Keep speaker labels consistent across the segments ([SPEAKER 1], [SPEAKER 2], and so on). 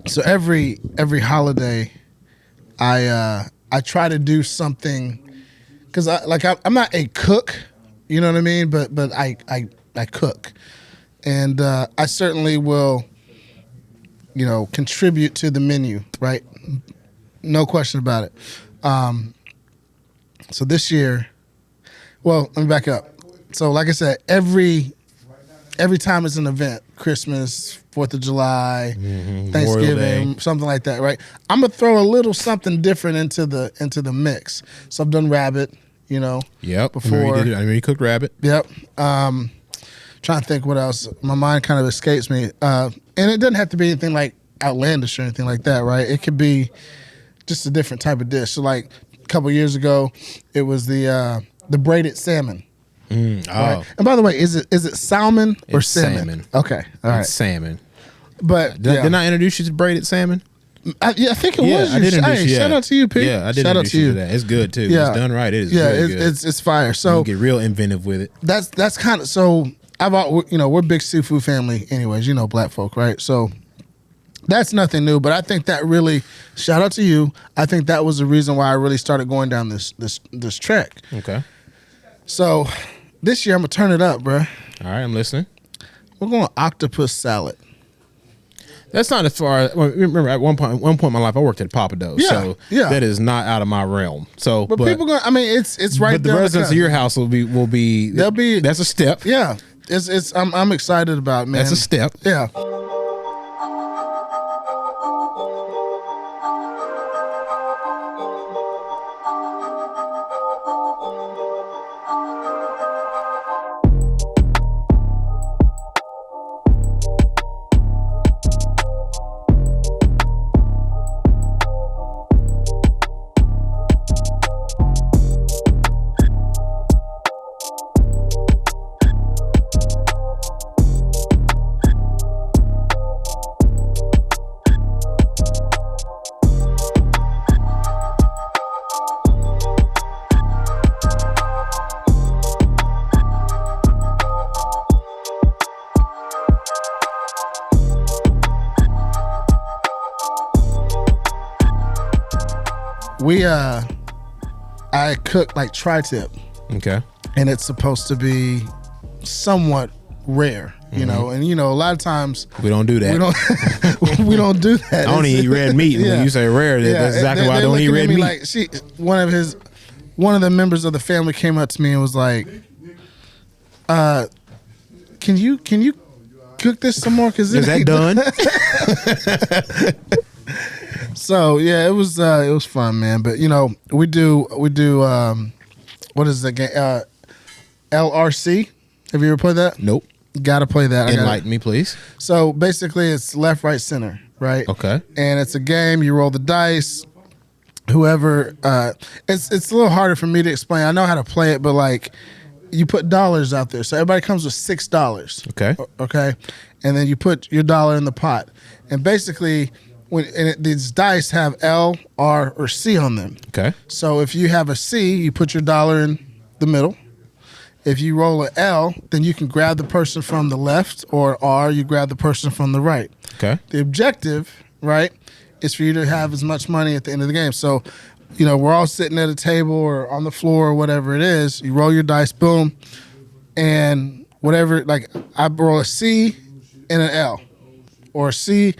[SPEAKER 1] So every holiday, I try to do something because I'm not a cook, you know what I mean? But I cook, and I certainly will, contribute to the menu, right? No question about it. So this year, well, let me back up. So like I said, every time it's an event, Christmas, 4th of July, Thanksgiving, something like that, right? I'm gonna throw a little something different into the mix. So I've done rabbit,
[SPEAKER 2] Yep.
[SPEAKER 1] before.
[SPEAKER 2] I remember you cooked rabbit.
[SPEAKER 1] Yep. Trying to think what else. My mind kind of escapes me. And it doesn't have to be anything like outlandish or anything like that, right? It could be just a different type of dish. So like a couple years ago, it was the braided salmon. Right? And by the way, is it salmon or salmon? Okay, all right.
[SPEAKER 2] It's salmon.
[SPEAKER 1] But
[SPEAKER 2] Didn't I introduce you to braided salmon?
[SPEAKER 1] I think it was.
[SPEAKER 2] I did introduce you.
[SPEAKER 1] Shout out to you, Pete.
[SPEAKER 2] Yeah, I did
[SPEAKER 1] shout
[SPEAKER 2] introduce
[SPEAKER 1] out to
[SPEAKER 2] you to that. It's good too.
[SPEAKER 1] Yeah.
[SPEAKER 2] It's done right. It is.
[SPEAKER 1] Yeah,
[SPEAKER 2] really good.
[SPEAKER 1] it's fire. So
[SPEAKER 2] you get real inventive with it.
[SPEAKER 1] that's kind of so. We're a big seafood family, anyways. Black folk, right? So that's nothing new. But I think that really, shout out to you. I think that was the reason why I really started going down this track.
[SPEAKER 2] Okay.
[SPEAKER 1] So this year I'm gonna turn it up, bro.
[SPEAKER 2] All right, I'm listening.
[SPEAKER 1] We're going octopus salad.
[SPEAKER 2] That's not as far. Remember, at one point in my life, I worked at Papa Do's, so
[SPEAKER 1] yeah.
[SPEAKER 2] that is not out of my realm. So,
[SPEAKER 1] But people going. I mean, it's right.
[SPEAKER 2] But the
[SPEAKER 1] there
[SPEAKER 2] residents of your house will be.
[SPEAKER 1] They'll be.
[SPEAKER 2] That's a step.
[SPEAKER 1] Yeah, it's. I'm excited about it, man.
[SPEAKER 2] That's a step.
[SPEAKER 1] Yeah. I cook like tri-tip.
[SPEAKER 2] Okay.
[SPEAKER 1] And it's supposed to be somewhat rare, and a lot of times
[SPEAKER 2] we don't do that.
[SPEAKER 1] We don't do that.
[SPEAKER 2] I don't eat red meat. When you say rare, that's exactly why I don't eat red meat.
[SPEAKER 1] Like one of the members of the family came up to me and was like, can you cook this some more? Cause
[SPEAKER 2] is that done?
[SPEAKER 1] So yeah, it was fun, man. But we do what is the game? LRC. Have you ever played that?
[SPEAKER 2] Nope.
[SPEAKER 1] Got to play that.
[SPEAKER 2] Enlighten me, please.
[SPEAKER 1] So basically, it's left, right, center, right?
[SPEAKER 2] Okay.
[SPEAKER 1] And it's a game. You roll the dice. Whoever, it's a little harder for me to explain. I know how to play it, but like, you put dollars out there. So everybody comes with $6.
[SPEAKER 2] Okay.
[SPEAKER 1] Okay. And then you put your dollar in the pot, and basically, these dice have L, R, or C on them.
[SPEAKER 2] Okay.
[SPEAKER 1] So if you have a C, you put your dollar in the middle. If you roll an L, then you can grab the person from the left, or R, you grab the person from the right.
[SPEAKER 2] Okay.
[SPEAKER 1] The objective, right, is for you to have as much money at the end of the game. So, we're all sitting at a table or on the floor or whatever it is. You roll your dice, boom, and whatever, like I roll a C and an L, or a C.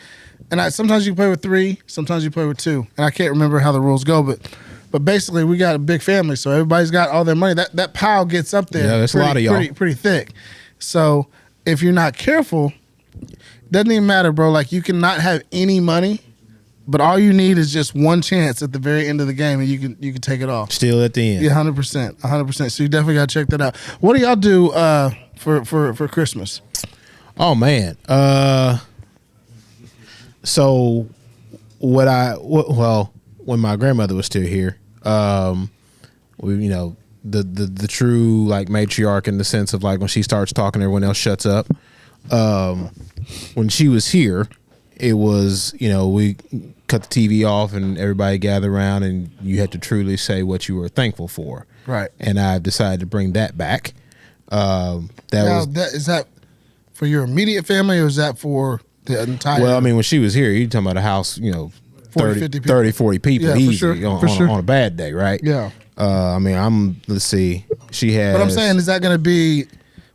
[SPEAKER 1] And sometimes you play with 3, sometimes you play with 2. And I can't remember how the rules go, but basically we got a big family, so everybody's got all their money. That pile gets up there.
[SPEAKER 2] Yeah, that's a lot of y'all.
[SPEAKER 1] Pretty thick. So if you're not careful, it doesn't even matter, bro. Like, you can not have any money, but all you need is just one chance at the very end of the game, and you can take it off.
[SPEAKER 2] Still at the end.
[SPEAKER 1] Yeah, 100%. So you definitely got to check that out. What do y'all do for Christmas?
[SPEAKER 2] Oh man. So when my grandmother was still here, we, the true like matriarch in the sense of like when she starts talking, everyone else shuts up. When she was here, it was, we cut the TV off and everybody gathered around and you had to truly say what you were thankful for.
[SPEAKER 1] Right.
[SPEAKER 2] And I've decided to bring that back.
[SPEAKER 1] Is that for your immediate family, or is that for The entire.
[SPEAKER 2] Well, I mean, when she was here, you talking about a house,
[SPEAKER 1] 40, 50 people.
[SPEAKER 2] 30, 40 people
[SPEAKER 1] Yeah, for
[SPEAKER 2] easy
[SPEAKER 1] sure,
[SPEAKER 2] on a bad day, right?
[SPEAKER 1] Yeah.
[SPEAKER 2] I mean, let's see. She has.
[SPEAKER 1] But I'm saying, is that going to be?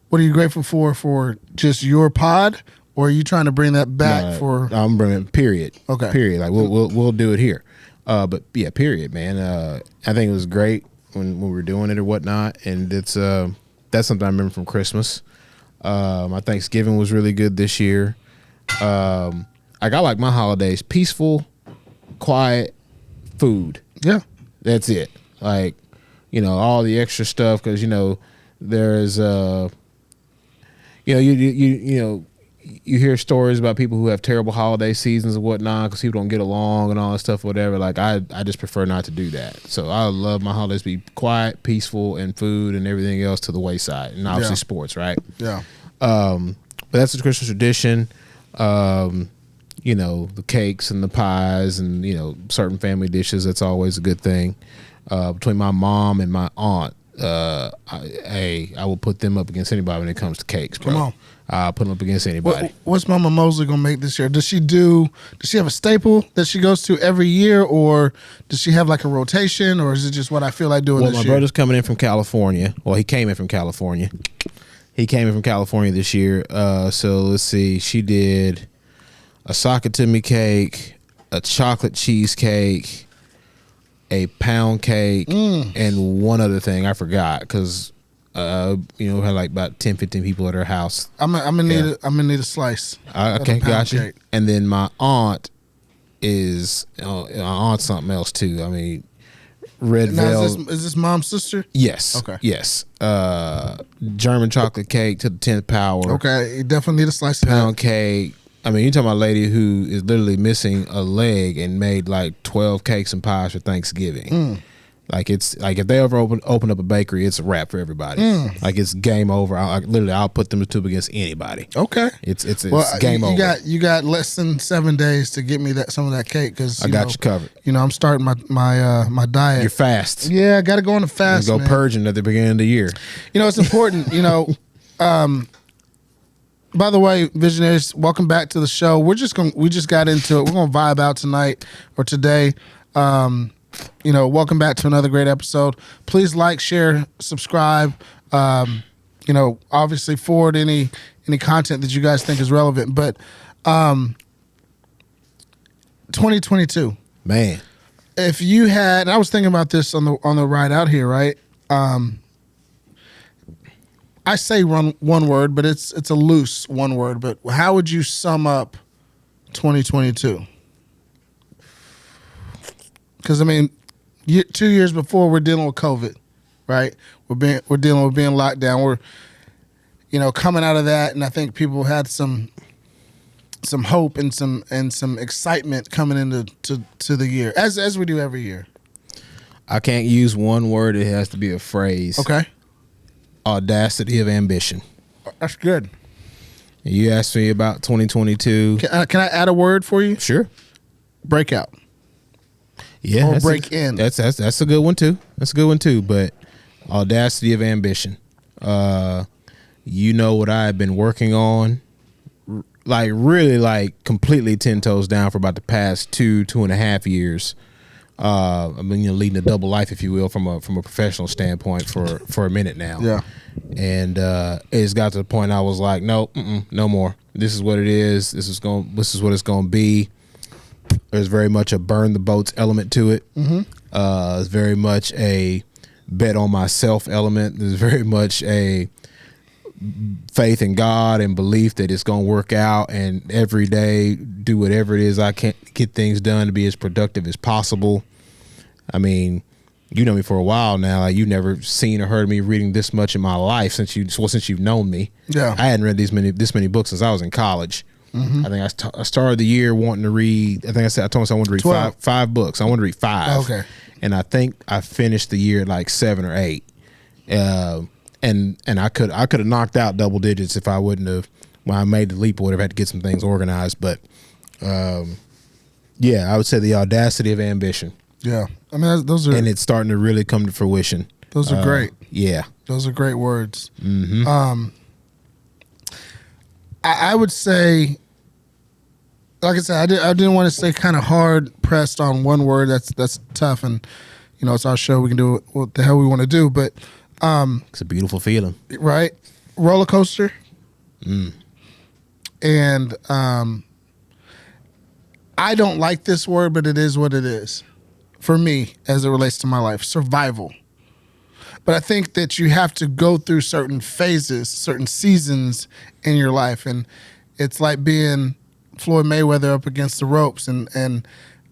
[SPEAKER 1] What are you grateful for just your pod, or are you trying to bring that back for?
[SPEAKER 2] I'm bringing period.
[SPEAKER 1] Okay.
[SPEAKER 2] Period. Like we'll do it here. But yeah, period, man. I think it was great when we were doing it or whatnot, and that's something I remember from Christmas. My Thanksgiving was really good this year. I got like my holidays peaceful, quiet, food.
[SPEAKER 1] Yeah.
[SPEAKER 2] That's it. Like, all the extra stuff because there's you hear stories about people who have terrible holiday seasons and whatnot because people don't get along and all that stuff, whatever. Like I just prefer not to do that. So I love my holidays to be quiet, peaceful, and food and everything else to the wayside, and obviously sports, right?
[SPEAKER 1] Yeah.
[SPEAKER 2] But that's the Christmas tradition. The cakes and the pies and certain family dishes. That's always a good thing. Between my mom and my aunt, I will put them up against anybody when it comes to cakes, bro.
[SPEAKER 1] Come on.
[SPEAKER 2] I'll put them up against anybody.
[SPEAKER 1] What's Mama Mosley gonna make this year? Does she have a staple that she goes to every year, or does she have like a rotation, or is it just what I feel like doing this year?
[SPEAKER 2] Well, my brother's coming in from California. Well, he came in from California. This year. So let's see. She did a Sakatumi cake, a chocolate cheesecake, a pound cake, and one other thing I forgot because we had like about 10, 15 people at her house.
[SPEAKER 1] I'm gonna need a slice.
[SPEAKER 2] Okay, gotcha. And then my aunt is something else too. I mean, red velvet.
[SPEAKER 1] Is this mom's sister?
[SPEAKER 2] Yes.
[SPEAKER 1] Okay.
[SPEAKER 2] Yes. German chocolate cake to the 10th power.
[SPEAKER 1] Okay, you definitely need a slice of
[SPEAKER 2] Pound
[SPEAKER 1] that.
[SPEAKER 2] cake. I mean, you're talking about a lady who is literally missing a leg and made like 12 cakes and pies for Thanksgiving. Like it's like if they ever open up a bakery, it's a wrap for everybody. Like it's game over. I'll put them two against anybody.
[SPEAKER 1] Okay,
[SPEAKER 2] it's game over.
[SPEAKER 1] You got less than 7 days to get me some of that cake because
[SPEAKER 2] I got you covered.
[SPEAKER 1] I'm starting my diet.
[SPEAKER 2] You're fast.
[SPEAKER 1] Yeah, I got to go on a fast.
[SPEAKER 2] Go purging at the beginning of the year.
[SPEAKER 1] It's important. By the way, visionaries, welcome back to the show. We just got into it. We're gonna vibe out tonight or today. Welcome back to another great episode. Please like, share, subscribe. Obviously forward any content that you guys think is relevant. But 2022,
[SPEAKER 2] man.
[SPEAKER 1] If you had, I was thinking about this on the ride out here, right? I say one word, but it's a loose one word. But how would you sum up 2022? Because 2 years before we're dealing with COVID, right? We're dealing with being locked down. We're coming out of that, and I think people had some hope and some excitement coming into the year as we do every year.
[SPEAKER 2] I can't use one word; it has to be a phrase.
[SPEAKER 1] Okay.
[SPEAKER 2] Audacity of ambition.
[SPEAKER 1] That's good.
[SPEAKER 2] You asked me about 2022.
[SPEAKER 1] Can I add a word for you?
[SPEAKER 2] Sure.
[SPEAKER 1] Breakout.
[SPEAKER 2] Yeah.
[SPEAKER 1] Or break in.
[SPEAKER 2] That's a good one too. But audacity of ambition. What I've been working on, like really like completely 10 toes down for about the past 2.5 years. I've been leading a double life, if you will, from a professional standpoint for a minute now.
[SPEAKER 1] Yeah.
[SPEAKER 2] And it's got to the point I was like, no more. This is what it is. This is what it's going to be. There's very much a burn the boats element to it. Mm-hmm. It's very much a bet on myself element. There's very much a faith in God and belief that it's going to work out, and every day do whatever it is I can get things done to be as productive as possible. I mean, you know me for a while now. Like, you've never seen or heard me reading this much in my life since you've known me.
[SPEAKER 1] Yeah,
[SPEAKER 2] I hadn't read this many books since I was in college. Mm-hmm. I think I started the year wanting to read. I told myself I wanted to read five books. I wanted to read 5.
[SPEAKER 1] Okay,
[SPEAKER 2] and I think I finished the year at like 7 or 8. And I could have knocked out double digits if I wouldn't have, when I made the leap or whatever, had to get some things organized. But I would say the audacity of ambition.
[SPEAKER 1] Yeah, I mean those are,
[SPEAKER 2] and it's starting to really come to fruition.
[SPEAKER 1] Those are great.
[SPEAKER 2] Yeah,
[SPEAKER 1] those are great words.
[SPEAKER 2] Mm-hmm.
[SPEAKER 1] I would say like I said, I didn't want to stay kind of hard pressed on one word. That's tough, and it's our show. We can do what the hell we want to do, but
[SPEAKER 2] It's a beautiful feeling.
[SPEAKER 1] right, roller coaster, and I don't like this word, but it is what it is for me as it relates to my life. Survival. But I think that you have to go through certain phases, certain seasons in your life, and it's like being Floyd Mayweather up against the ropes, and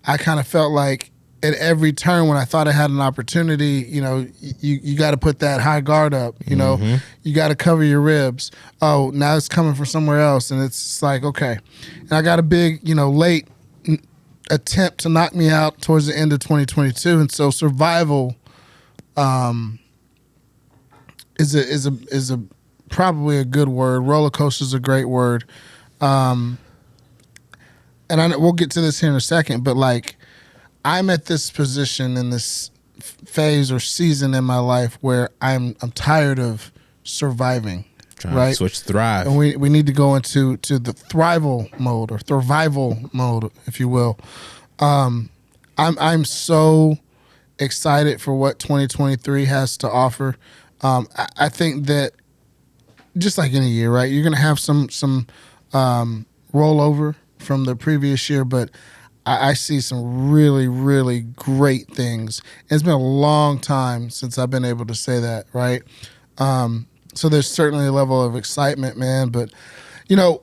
[SPEAKER 1] I kind of felt like at every turn when I thought I had an opportunity, you got to put that high guard up, you got to cover your ribs. Oh, now it's coming from somewhere else, and it's like, okay. And I got a big, late attempt to knock me out towards the end of 2022, and so survival is a probably a good word. Roller coaster is a great word. And we'll get to this here in a second, but like I'm at this position in this phase or season in my life where I'm tired of surviving.
[SPEAKER 2] Trying
[SPEAKER 1] right?
[SPEAKER 2] to switch to thrive.
[SPEAKER 1] And we need to go into the thrival mode or thrival mode, if you will. I'm so excited for what 2023 has to offer. I think that just like any year, right? You're gonna have some rollover from the previous year, but I see some really, really great things. It's been a long time since I've been able to say that, right? So there's certainly a level of excitement, man. But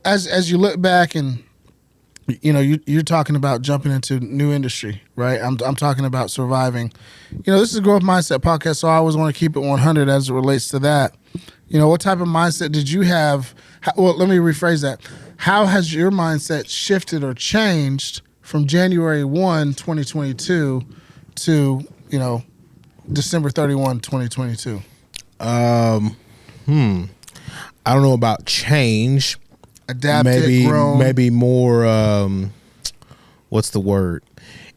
[SPEAKER 1] as you look back and you're talking about jumping into new industry, right? I'm talking about surviving. This is a growth mindset podcast, so I always want to keep it 100 as it relates to that. What type of mindset did you have? Well, let me rephrase that. How has your mindset shifted or changed from January 1, 2022 to, December 31, 2022?
[SPEAKER 2] I don't know about change.
[SPEAKER 1] Adapted, grown.
[SPEAKER 2] Maybe more, what's the word?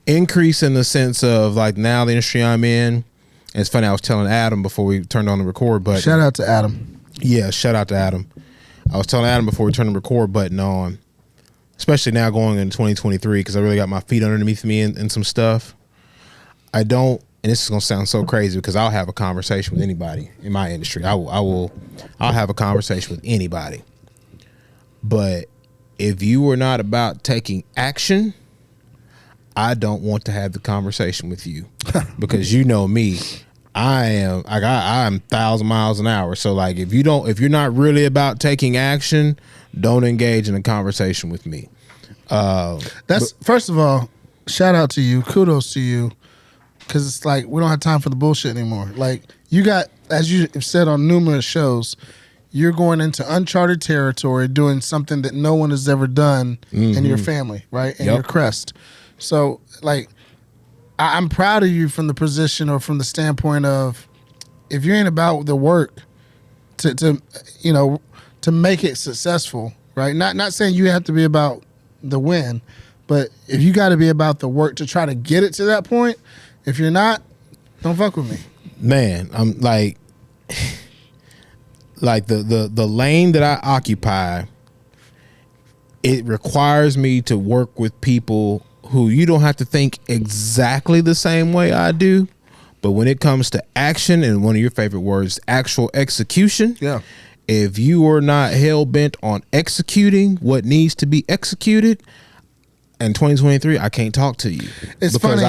[SPEAKER 2] Increase in the sense of like now the industry I'm in. And it's funny, I was telling Adam before we turned on the record button.
[SPEAKER 1] Shout out to Adam.
[SPEAKER 2] Yeah, shout out to Adam. I was telling Adam before we turned the record button on, especially now going into 2023, because I really got my feet underneath me in some stuff. I don't, and this is gonna sound so crazy because I'll have a conversation with anybody in my industry. I'll have a conversation with anybody. But if you are not about taking action, I don't want to have the conversation with you because you know me. I'm 1,000 miles an hour. So like if you're not really about taking action, don't engage in a conversation with me.
[SPEAKER 1] First of all, shout out to you, kudos to you, because it's like we don't have time for the bullshit anymore. Like you got, as you have said on numerous shows, you're going into uncharted territory, doing something that no one has ever done in your family, right? In your crest. So like, I'm proud of you from the position or from the standpoint of if you ain't about the work to make it successful, right? Not saying you have to be about the win, but if you got to be about the work to try to get it to that point, if you're not, don't fuck with me.
[SPEAKER 2] Man, I'm like the lane that I occupy, it requires me to work with people who you don't have to think exactly the same way I do, but when it comes to action, and one of your favorite words, actual execution.
[SPEAKER 1] Yeah.
[SPEAKER 2] If you are not hell bent on executing what needs to be executed in 2023, I can't talk to you.
[SPEAKER 1] It's
[SPEAKER 2] because
[SPEAKER 1] funny.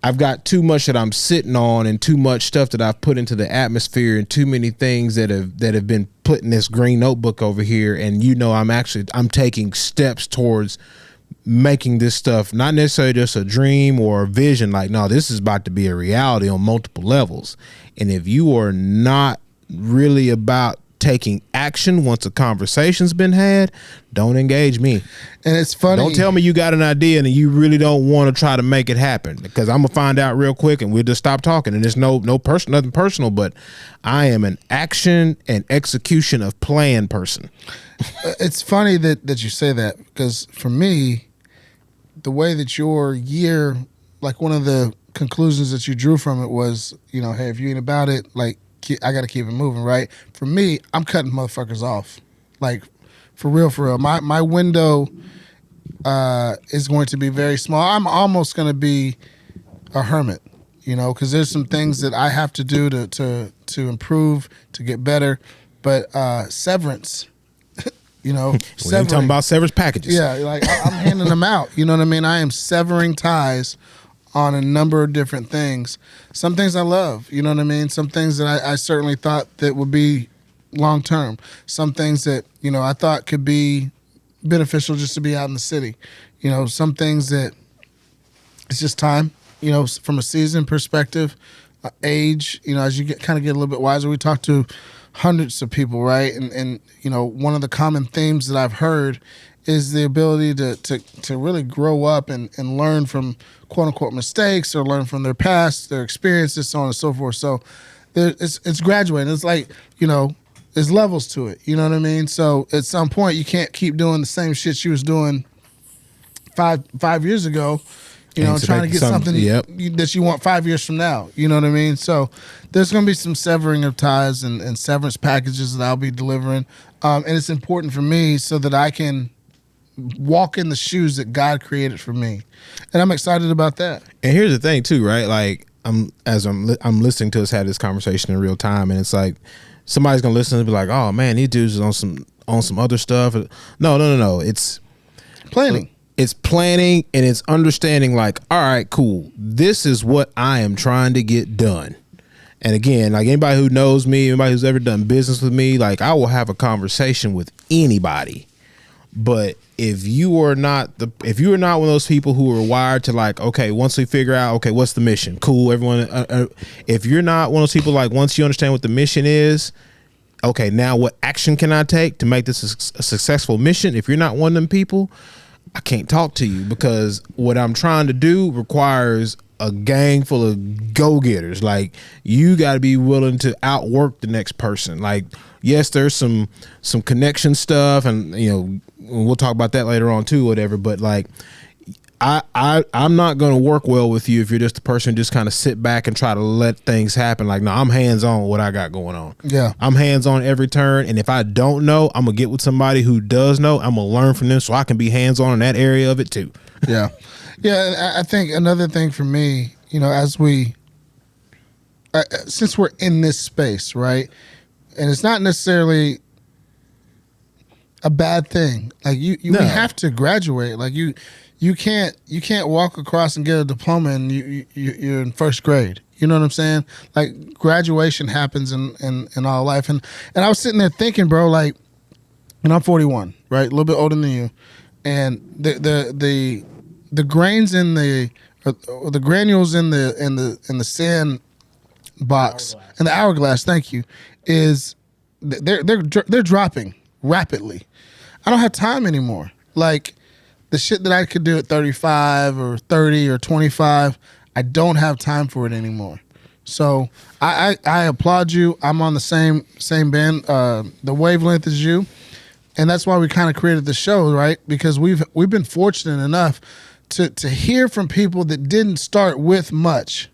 [SPEAKER 2] I've got too much that I'm sitting on and too much stuff that I've put into the atmosphere and too many things that have been put in this green notebook over here. And I'm taking steps towards making this stuff not necessarily just a dream or a vision. Like, no, this is about to be a reality on multiple levels. And if you are not really about taking action once a conversation's been had, don't engage me.
[SPEAKER 1] And it's funny.
[SPEAKER 2] Don't tell me you got an idea and you really don't want to try to make it happen, because I'm gonna find out real quick and we'll just stop talking. And there's nothing personal, but I am an action and execution of plan person.
[SPEAKER 1] It's funny that you say that, because for me, the way that your year, like one of the conclusions that you drew from it was, hey, if you ain't about it, like, I got to keep it moving, right? For me, I'm cutting motherfuckers off. Like, for real. My window is going to be very small. I'm almost going to be a hermit, because there's some things that I have to do to improve, to get better. But severance,
[SPEAKER 2] We ain't talking about severance packages.
[SPEAKER 1] Yeah, like I'm handing them out. You know what I mean? I am severing ties on a number of different things. Some things I love, you know what I mean? Some things that I certainly thought that would be long term. Some things that, I thought could be beneficial just to be out in the city. Some things that it's just time, from a season perspective, age, as you get a little bit wiser. We talk to hundreds of people, right? And one of the common themes that I've heard is the ability to really grow up and learn from quote unquote mistakes, or learn from their past, their experiences, so on and so forth. So it's graduating. It's like, there's levels to it. You know what I mean? So at some point you can't keep doing the same shit you was doing five years ago, trying to get something that you want 5 years from now. You know what I mean? So there's going to be some severing of ties and severance packages that I'll be delivering. And it's important for me so that I can walk in the shoes that God created for me. And I'm excited about that.
[SPEAKER 2] And here's the thing too, right? Like I'm listening to us have this conversation in real time, and it's like somebody's going to listen and be like, "Oh man, these dudes is on some other stuff." No. It's
[SPEAKER 1] planning.
[SPEAKER 2] It's planning, and it's understanding like, all right, cool. This is what I am trying to get done. And again, like anybody who knows me, anybody who's ever done business with me, like I will have a conversation with anybody. But if you are not one of those people who are wired to like, okay, once we figure out, okay, what's the mission? Cool, everyone. If you're not one of those people, like once you understand what the mission is, okay, now what action can I take to make this a successful mission? If you're not one of them people, I can't talk to you, because what I'm trying to do requires a gang full of go-getters. Like you got to be willing to outwork the next person. Like, yes, there's some connection stuff, and we'll talk about that later on too, whatever. But like, I'm not going to work well with you if you're just the person who just kind of sit back and try to let things happen. Like, no, I'm hands on with what I got going on.
[SPEAKER 1] Yeah.
[SPEAKER 2] I'm hands on every turn. And if I don't know, I'm going to get with somebody who does know. I'm going to learn from them so I can be hands on in that area of it too.
[SPEAKER 1] Yeah. Yeah. I think another thing for me, as since we're in this space, right? And it's not necessarily a bad thing. Like we have to graduate. Like you can't walk across and get a diploma and you're in first grade. You know what I'm saying? Like graduation happens in all life. And I was sitting there thinking, bro, like, and I'm 41, right? A little bit older than you. And the grains in the granules in the sand box and the hourglass, thank you, is they're dropping rapidly. I don't have time anymore. Like the shit that I could do at 35 or 30 or 25, I don't have time for it anymore. So I applaud you. I'm on the same band, the wavelength as you, and that's why we kind of created the show, right? Because we've been fortunate enough to hear from people that didn't start with much,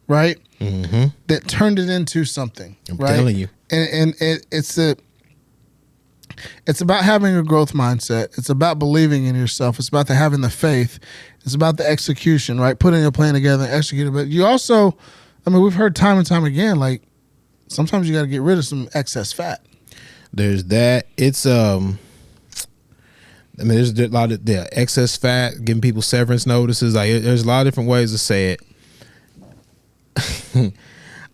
[SPEAKER 1] right? Mm-hmm. That turned it into something.
[SPEAKER 2] I'm
[SPEAKER 1] right?
[SPEAKER 2] telling you,
[SPEAKER 1] and it's about having a growth mindset. It's about believing in yourself. It's about having the faith. It's about the execution, right? Putting a plan together and executing. But you also, we've heard time and time again, like sometimes you got to get rid of some excess fat.
[SPEAKER 2] There's that. It's there's a lot of excess fat, giving people severance notices. Like there's a lot of different ways to say it.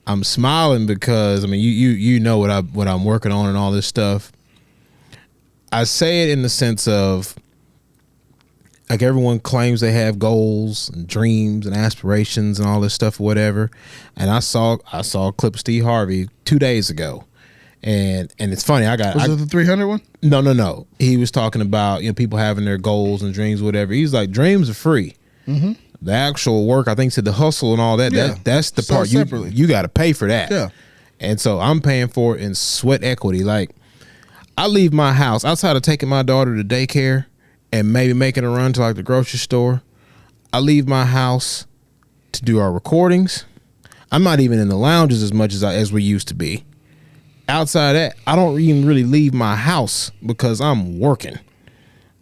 [SPEAKER 2] I'm smiling because you know what I'm working on and all this stuff. I say it in the sense of like everyone claims they have goals and dreams and aspirations and all this stuff or whatever. And I saw a clip of Steve Harvey 2 days ago. And it's funny.
[SPEAKER 1] Was it the 300 one?
[SPEAKER 2] No. He was talking about people having their goals and dreams, whatever. He's like, dreams are free. Mm-hmm. The actual work, I think, said the hustle and all that. Yeah. That's the part you got to pay for that.
[SPEAKER 1] Yeah.
[SPEAKER 2] And so I'm paying for it in sweat equity. Like I leave my house outside of taking my daughter to daycare and maybe making a run to like the grocery store. I leave my house to do our recordings. I'm not even in the lounges as much as we used to be. Outside of that, I don't even really leave my house because I'm working.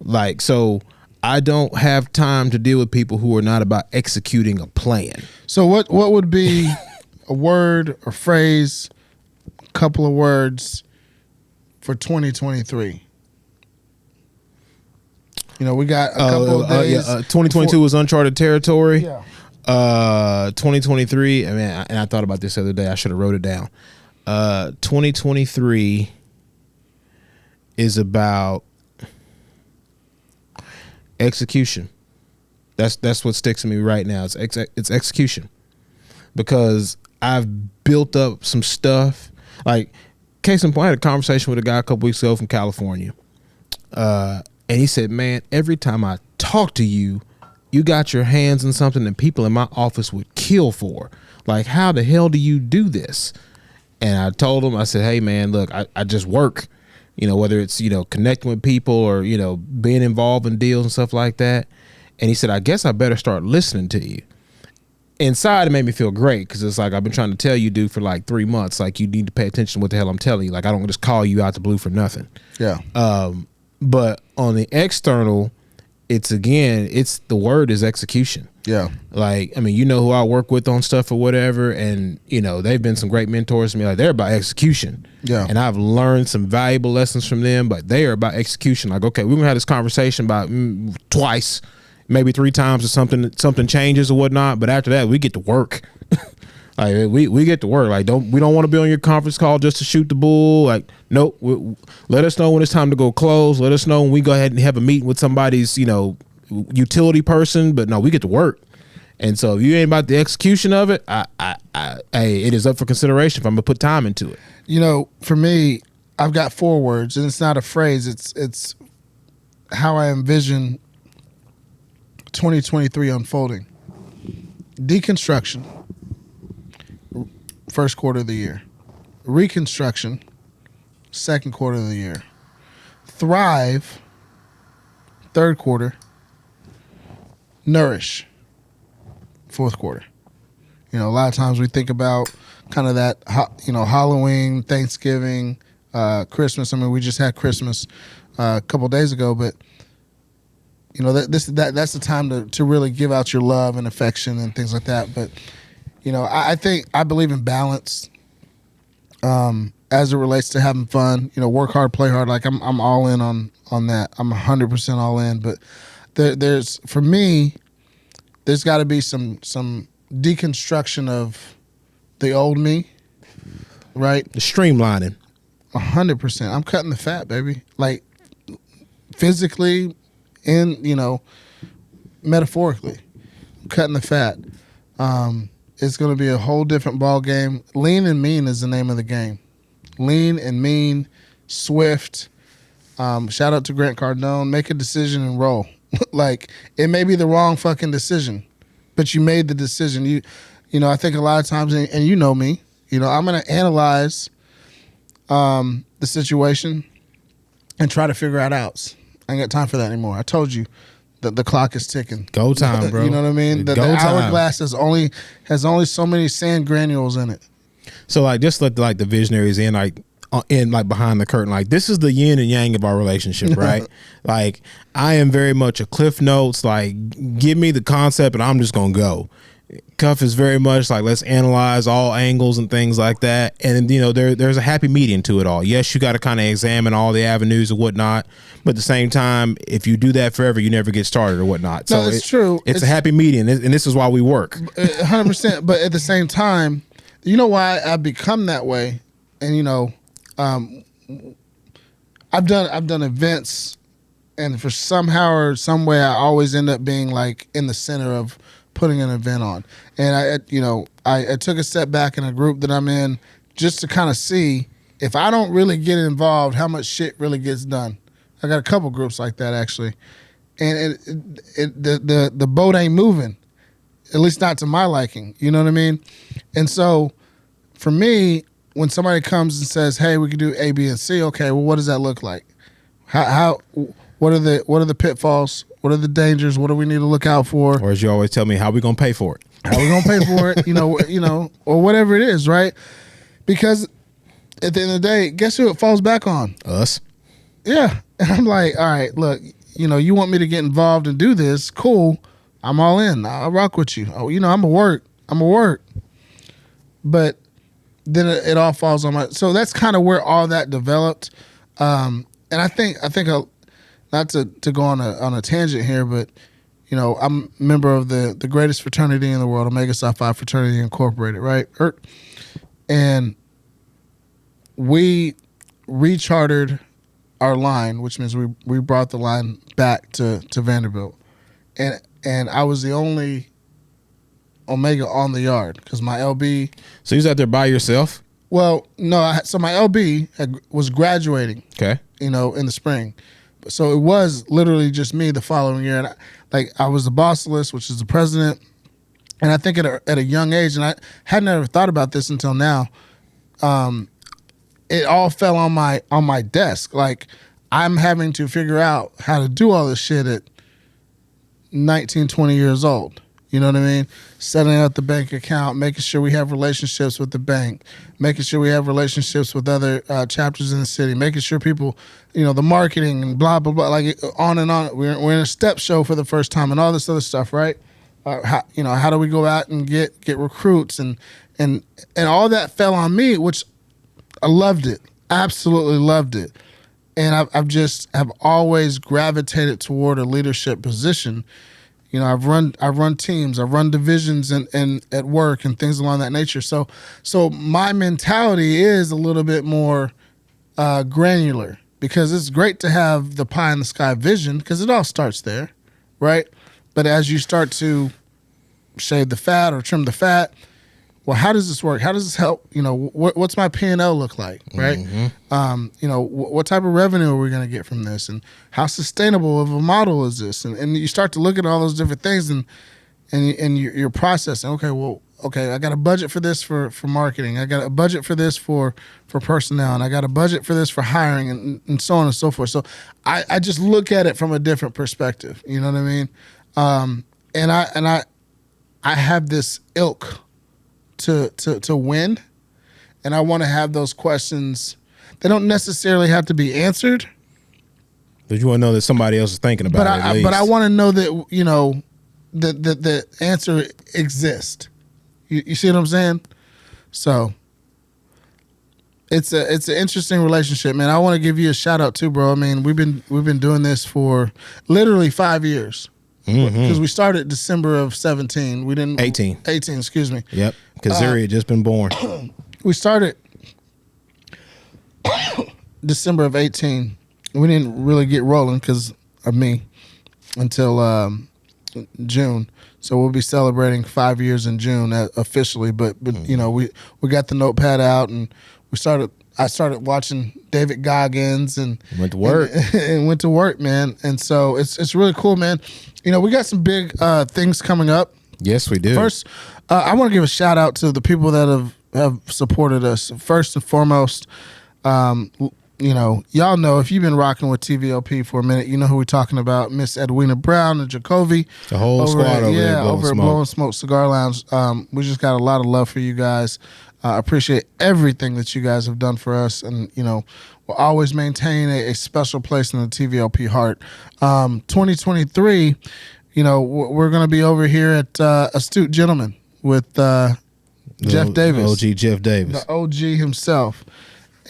[SPEAKER 2] Like, so I don't have time to deal with people who are not about executing a plan.
[SPEAKER 1] So what would be a word or phrase, a couple of words for 2023? You know, we got a couple of days.
[SPEAKER 2] 2022 was uncharted territory.
[SPEAKER 1] Yeah.
[SPEAKER 2] 2023. I mean, and I thought about this the other day. I should have wrote it down. 2023 is about execution. That's what sticks to me right now. It's execution, because I've built up some stuff. Like, case in point, I had a conversation with a guy a couple weeks ago from California, and he said, "Man, every time I talk to you, you got your hands in something that people in my office would kill for. Like, how the hell do you do this?" And I told him, I said, "Hey, man, look, I just work. You know, whether it's, you know, connecting with people or, you know, being involved in deals and stuff like that." And he said, "I guess I better start listening to you." Inside, it made me feel great, because it's like, I've been trying to tell you, dude, for like 3 months. Like, you need to pay attention to what the hell I'm telling you. Like, I don't just call you out the blue for nothing.
[SPEAKER 1] Yeah.
[SPEAKER 2] But on the external, it's the word is execution.
[SPEAKER 1] Yeah.
[SPEAKER 2] Like, I mean, you know who I work with on stuff or whatever, and, you know, they've been some great mentors to me. Like, they're about execution.
[SPEAKER 1] Yeah.
[SPEAKER 2] And I've learned some valuable lessons from them, but they are about execution. Like, okay, we're gonna have this conversation about twice, maybe 3 times, or something changes or whatnot, but after that, we get to work. Like, we get to work. Like, we don't want to be on your conference call just to shoot the bull. Like, nope. Let us know when it's time to go close. Let us know when we go ahead and have a meeting with somebody's, you know, utility person. But no, we get to work. And so if you ain't about the execution of it, hey, it is up for consideration if I'm gonna put time into it.
[SPEAKER 1] You know, for me, I've got 4 words, and it's not a phrase. It's how I envision 2023 unfolding. Deconstruction, first quarter of the year. Reconstruction, second quarter of the year. Thrive, third quarter. Nourish, fourth quarter. You know, a lot of times we think about kind of that, you know, Halloween, Thanksgiving, Christmas. I mean, we just had Christmas a couple days ago, but you know, that's the time to really give out your love and affection and things like that. But you know, I believe in balance as it relates to having fun. You know, work hard, play hard. Like, I'm all in on that. I'm 100% all in. But there's for me, there's got to be some deconstruction of the old me, right?
[SPEAKER 2] The streamlining.
[SPEAKER 1] 100%. I'm cutting the fat, baby. Like, physically and, you know, metaphorically, I'm cutting the fat. It's going to be a whole different ball game. Lean and mean is the name of the game. Lean and mean, swift. Shout out to Grant Cardone. Make a decision and roll. Like, it may be the wrong fucking decision, but you made the decision. You know, I think a lot of times, and you know me, you know, I'm going to analyze the situation and try to figure out outs. I ain't got time for that anymore. I told you that the clock is ticking.
[SPEAKER 2] Go time, bro.
[SPEAKER 1] You know what I mean? The hourglass has only so many sand granules in it.
[SPEAKER 2] So, like, just let the visionaries in, like behind the curtain. Like, this is the yin and yang of our relationship, right? Like, I am very much a Cliff Notes, like, give me the concept and I'm just gonna go. Cuff is very much like, let's analyze all angles and things like that. And, you know, there's a happy medium to it all. Yes, you got to kind of examine all the avenues and whatnot, but at the same time, if you do that forever, you never get started or whatnot.
[SPEAKER 1] No, it's true.
[SPEAKER 2] It's a happy medium, and this is why we work.
[SPEAKER 1] 100%. But at the same time, you know why I've become that way? And, you know, I've done events, and for somehow or some way, I always end up being like in the center of putting an event on. And I took a step back in a group that I'm in just to kind of see if I don't really get involved, how much shit really gets done. I got a couple groups like that, actually. And the boat ain't moving, at least not to my liking. You know what I mean? And so for me, when somebody comes and says, hey, we can do A, B, and C, okay, well, what does that look like? What are the pitfalls? What are the dangers? What do we need to look out for?
[SPEAKER 2] Or as you always tell me, how we gonna pay for it?
[SPEAKER 1] How we gonna pay for it? You know, or whatever it is, right? Because at the end of the day, guess who it falls back on?
[SPEAKER 2] Us.
[SPEAKER 1] Yeah. And I'm like, all right, look, you want me to get involved and do this, cool. I'm all in. I'll rock with you. Oh, I'm a work. But then it all falls on my. So that's kind of where all that developed. And I think not to go on a tangent here, but I'm a member of the greatest fraternity in the world, Omega Psi Phi Fraternity Incorporated, right? And we rechartered our line, which means we brought the line back to Vanderbilt, and I was the only Omega on the yard because my LB.
[SPEAKER 2] So you was out there by yourself?
[SPEAKER 1] Well, no. So my LB was graduating.
[SPEAKER 2] Okay.
[SPEAKER 1] In the spring, so it was literally just me the following year, and I was the boss list, which is the president, and I think at a young age, and I hadn't ever thought about this until now. It all fell on my desk. Like I'm having to figure out how to do all this shit at 19, 20 years old. You know what I mean? Setting up the bank account, making sure we have relationships with the bank, making sure we have relationships with other chapters in the city, making sure people, the marketing and blah, blah, blah, like on and on. We're in a step show for the first time and all this other stuff, right? How do we go out and get recruits and all that fell on me, which I loved it. Absolutely loved it. And I've always gravitated toward a leadership position. I've run teams, I've run divisions and at work and things along that nature. So my mentality is a little bit more granular because it's great to have the pie in the sky vision because it all starts there, right? But as you start to shave the fat or trim the fat, well, how does this work? How does this help? What's my P&L look like, right? Mm-hmm. What type of revenue are we going to get from this, and how sustainable of a model is this? And you start to look at all those different things, and you're processing. Okay, I got a budget for this for marketing. I got a budget for this for personnel, and I got a budget for this for hiring, and so on and so forth. So I just look at it from a different perspective. You know what I mean? And I have this ilk to win, and I want to have those questions. They don't necessarily have to be answered,
[SPEAKER 2] but you want to know that somebody else is thinking about it. At least.
[SPEAKER 1] But I want to know that that the answer exists. You see what I'm saying? So it's an interesting relationship, man. I want to give you a shout out too, bro. I mean, we've been doing this for literally 5 years. Because we started December of 17. We didn't 18, excuse me.
[SPEAKER 2] Yep. Because Zuri had just been born.
[SPEAKER 1] We started December of 18. We didn't really get rolling because of me until June. So we'll be celebrating 5 years in June officially. But we got the notepad out and I started watching David Goggins and
[SPEAKER 2] went to work
[SPEAKER 1] and went to work, man. And so it's really cool, man. We got some big things coming up.
[SPEAKER 2] Yes, we do.
[SPEAKER 1] First, I want to give a shout out to the people that have supported us. First and foremost, y'all know if you've been rocking with TVLP for a minute, you know who we're talking about. Miss Edwina Brown and Jacoby.
[SPEAKER 2] The whole squad over there.
[SPEAKER 1] Over at Blowing Smoke Cigar Lounge. We just got a lot of love for you guys. I appreciate everything that you guys have done for us, and we'll always maintain a special place in the TVLP heart. 2023, we're going to be over here at Astute Gentleman with Jeff Davis,
[SPEAKER 2] OG Jeff Davis,
[SPEAKER 1] the OG himself,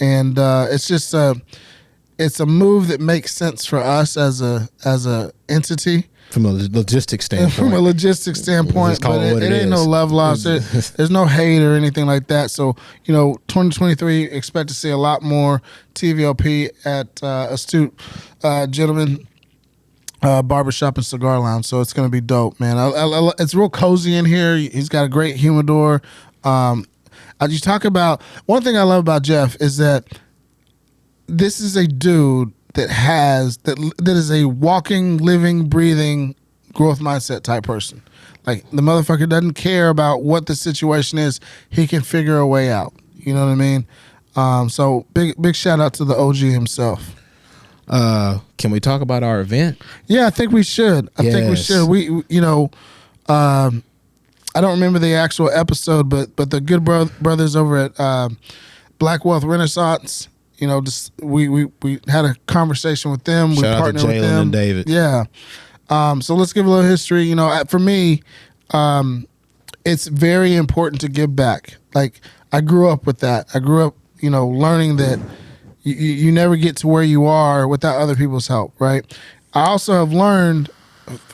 [SPEAKER 1] and it's just it's a move that makes sense for us as a entity.
[SPEAKER 2] From a logistics standpoint.
[SPEAKER 1] But it ain't no love lost. There's no hate or anything like that. So, 2023, expect to see a lot more TVLP at Astute Gentleman Barbershop and Cigar Lounge. So it's going to be dope, man. It's real cozy in here. He's got a great humidor. You talk about, one thing I love about Jeff is that this is a dude that is a walking, living, breathing growth mindset type person. Like the motherfucker doesn't care about what the situation is. He can figure a way out. You know what I mean? So big shout out to the OG himself.
[SPEAKER 2] Can we talk about our event?
[SPEAKER 1] Yeah, I think we should. I think we should. I don't remember the actual episode, but the good brothers over at Black Wealth Renaissance, just we had a conversation with them.
[SPEAKER 2] Shout
[SPEAKER 1] we
[SPEAKER 2] out to
[SPEAKER 1] partnered with
[SPEAKER 2] Jalen
[SPEAKER 1] them.
[SPEAKER 2] and David.
[SPEAKER 1] Yeah. So let's give a little history. For me, it's very important to give back. Like, I grew up with that. I grew up, learning that you never get to where you are without other people's help, right? I also have learned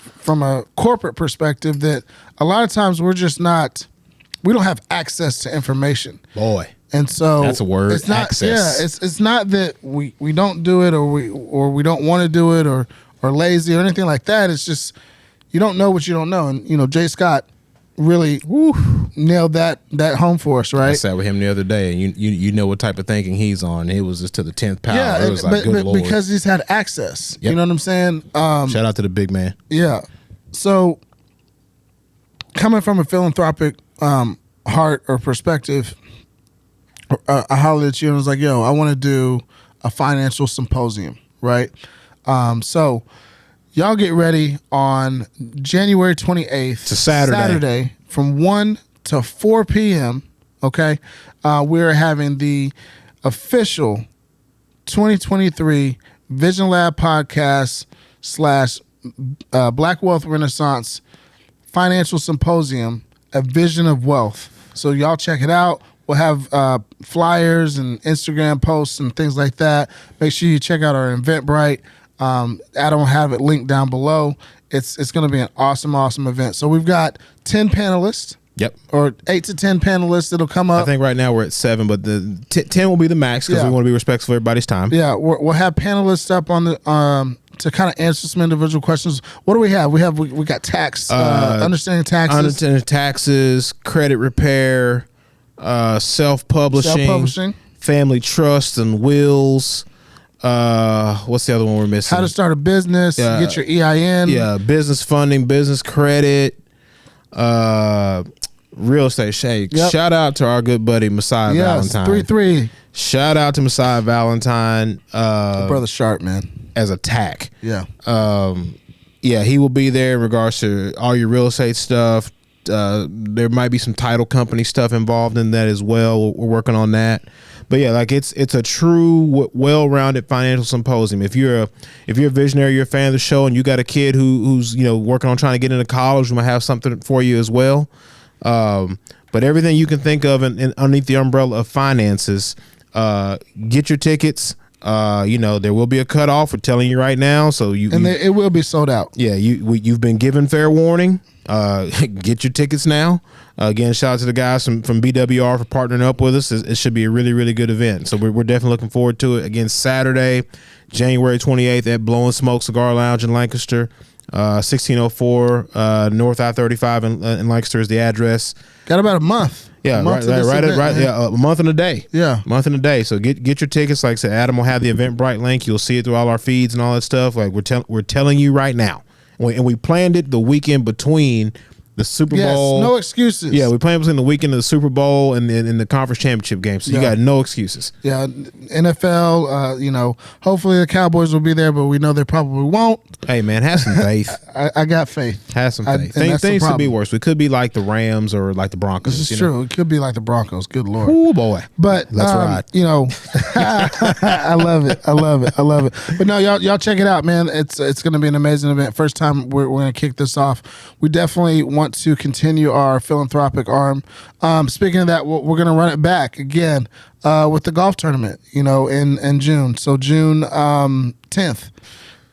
[SPEAKER 1] from a corporate perspective that a lot of times we don't have access to information.
[SPEAKER 2] Boy.
[SPEAKER 1] And so
[SPEAKER 2] that's a word.
[SPEAKER 1] It's not,
[SPEAKER 2] access.
[SPEAKER 1] Yeah, it's not that we don't do it or we don't want to do it or lazy or anything like that. It's just you don't know what you don't know. And Jay Scott really nailed that home for us, right?
[SPEAKER 2] I sat with him the other day, and you know what type of thinking he's on. It was just to the 10th power.
[SPEAKER 1] Yeah,
[SPEAKER 2] it was like, good Lord.
[SPEAKER 1] Because he's had access.
[SPEAKER 2] Yep.
[SPEAKER 1] You know what I'm saying?
[SPEAKER 2] Shout out to the big man.
[SPEAKER 1] Yeah. So coming from a philanthropic heart or perspective, I hollered at you and was like, yo, I want to do a financial symposium, right? So y'all get ready on January 28th.
[SPEAKER 2] It's a Saturday.
[SPEAKER 1] From 1 to 4 p.m., okay? We're having the official 2023 Vision Lab podcast / Black Wealth Renaissance Financial Symposium, A Vision of Wealth. So y'all check it out. We'll have flyers and Instagram posts and things like that. Make sure you check out our Eventbrite. I don't have it linked down below. It's going to be an awesome event. So we've got 10 panelists.
[SPEAKER 2] Yep.
[SPEAKER 1] Or 8 to 10 panelists that'll come up.
[SPEAKER 2] I think right now we're at 7, but the 10 will be the max because we want to be respectful of everybody's time.
[SPEAKER 1] Yeah, we'll have panelists up on the to kind of answer some individual questions. What do we have? We got tax, understanding taxes.
[SPEAKER 2] Understanding taxes, credit repair, self-publishing, family trust and wills. What's the other one we're missing?
[SPEAKER 1] How to start a business, get your EIN.
[SPEAKER 2] Yeah, business funding, business credit, real estate shake. Yep. Shout out to our good buddy Messiah Valentine.
[SPEAKER 1] 3-3.
[SPEAKER 2] Shout out to Messiah Valentine.
[SPEAKER 1] Brother Sharp, man.
[SPEAKER 2] As a tack.
[SPEAKER 1] Yeah.
[SPEAKER 2] Yeah, he will be there in regards to all your real estate stuff. There might be some title company stuff involved in that as well. We're working on that. But yeah, like it's a true, well-rounded financial symposium. If you're a visionary, you're a fan of the show, and you got a kid who's working on trying to get into college, we might have something for you as well. But everything you can think of and underneath the umbrella of finances, get your tickets. There will be a cutoff. We're telling you right now, so
[SPEAKER 1] it will be sold out.
[SPEAKER 2] Yeah, you've been given fair warning. Get your tickets now. Again, shout out to the guys from BWR for partnering up with us. It should be a really, really good event. So we're definitely looking forward to it. Again, Saturday, January 28th at Blowing Smoke Cigar Lounge in Lancaster. 1604 North I-35 in Lancaster is the address.
[SPEAKER 1] Got about a month.
[SPEAKER 2] Yeah, right. Yeah, a month and a day.
[SPEAKER 1] Yeah,
[SPEAKER 2] month and a day. So get your tickets. Like I said, Adam will have the Eventbrite link. You'll see it through all our feeds and all that stuff. Like we're telling you right now. And we planned it the weekend between the Super Bowl.
[SPEAKER 1] No excuses.
[SPEAKER 2] Yeah, we planned between the weekend of the Super Bowl and the conference championship game. So you got no excuses.
[SPEAKER 1] Yeah, NFL, hopefully the Cowboys will be there, but we know they probably won't.
[SPEAKER 2] Hey, man, have some faith.
[SPEAKER 1] I got faith.
[SPEAKER 2] Have some faith. Things could be worse. We could be like the Rams or like the Broncos.
[SPEAKER 1] This is true. It could be like the Broncos. Good Lord.
[SPEAKER 2] Oh, boy.
[SPEAKER 1] But,
[SPEAKER 2] let's ride.
[SPEAKER 1] I love it. But no, y'all check it out, man. It's going to be an amazing event. First time we're going to kick this off. We definitely want to continue our philanthropic arm. Speaking of that, we're going to run it back again with the golf tournament, in June. So June 10th.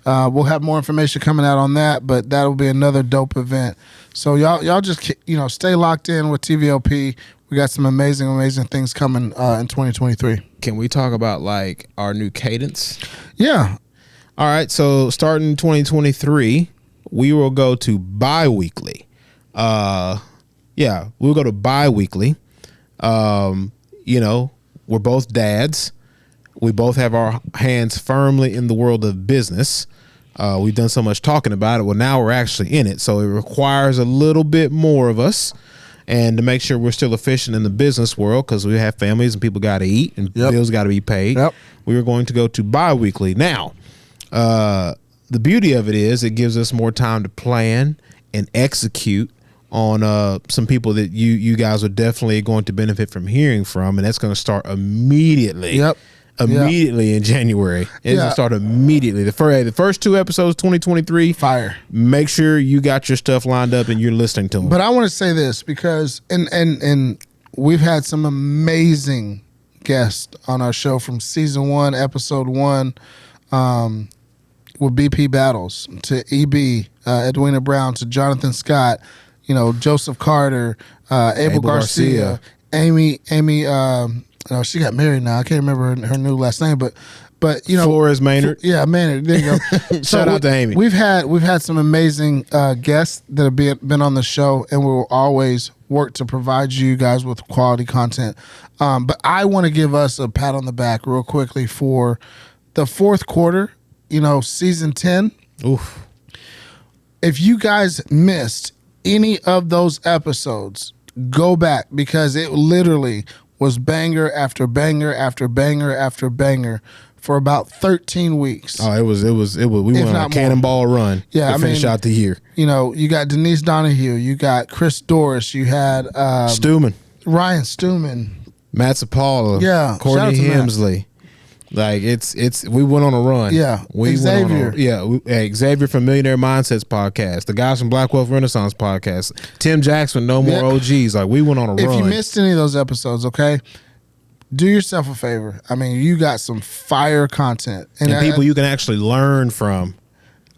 [SPEAKER 1] We'll have more information coming out on that, but that'll be another dope event. So y'all just stay locked in with TVLP. We got some amazing things coming in 2023.
[SPEAKER 2] Can we talk about like our new cadence?
[SPEAKER 1] Yeah.
[SPEAKER 2] All right. So starting 2023, we will go to bi-weekly. We'll go to bi-weekly. We're both dads. We both have our hands firmly in the world of business. We've done so much talking about it. Well, now we're actually in it. So it requires a little bit more of us. And to make sure we're still efficient in the business world, because we have families and people got to eat and bills got to be paid.
[SPEAKER 1] Yep.
[SPEAKER 2] We are going to go to bi-weekly. Now, the beauty of it is it gives us more time to plan and execute on some people that you guys are definitely going to benefit from hearing from. And that's going to start immediately.
[SPEAKER 1] Yep.
[SPEAKER 2] immediately in January. It's gonna start immediately. The first 2 episodes, 2023,
[SPEAKER 1] fire.
[SPEAKER 2] Make sure you got your stuff lined up and you're listening to them.
[SPEAKER 1] But I want to say this because and we've had some amazing guests on our show from season 1, episode 1, with BP Battles to EB, Edwina Brown to Jonathan Scott, Joseph Carter, Abel Garcia, Amy. She got married now. I can't remember her new last name, but
[SPEAKER 2] Flores Maynard.
[SPEAKER 1] Yeah, Maynard. There you go.
[SPEAKER 2] Shout out to Amy.
[SPEAKER 1] We've had some amazing guests that have been on the show, and we will always work to provide you guys with quality content. But I want to give us a pat on the back real quickly for the fourth quarter. Season 10.
[SPEAKER 2] Oof.
[SPEAKER 1] If you guys missed any of those episodes, go back because it literally was banger after banger after banger after banger for about 13 weeks.
[SPEAKER 2] Oh, it was. We went on a cannonball run.
[SPEAKER 1] Yeah,
[SPEAKER 2] to finish out the year.
[SPEAKER 1] You got Denise Donahue, you got Chris Doris, you had
[SPEAKER 2] Stuman,
[SPEAKER 1] Ryan Stuman,
[SPEAKER 2] Matt Sapala,
[SPEAKER 1] yeah,
[SPEAKER 2] Courtney Hemsley. Like it's we went on a run.
[SPEAKER 1] Yeah,
[SPEAKER 2] Xavier. Xavier from Millionaire Mindsets podcast. The guys from Black Wealth Renaissance podcast. Tim Jackson, No More OGs. Like we went on a run.
[SPEAKER 1] If you missed any of those episodes, okay, do yourself a favor. I mean, you got some fire content
[SPEAKER 2] and people you can actually learn from.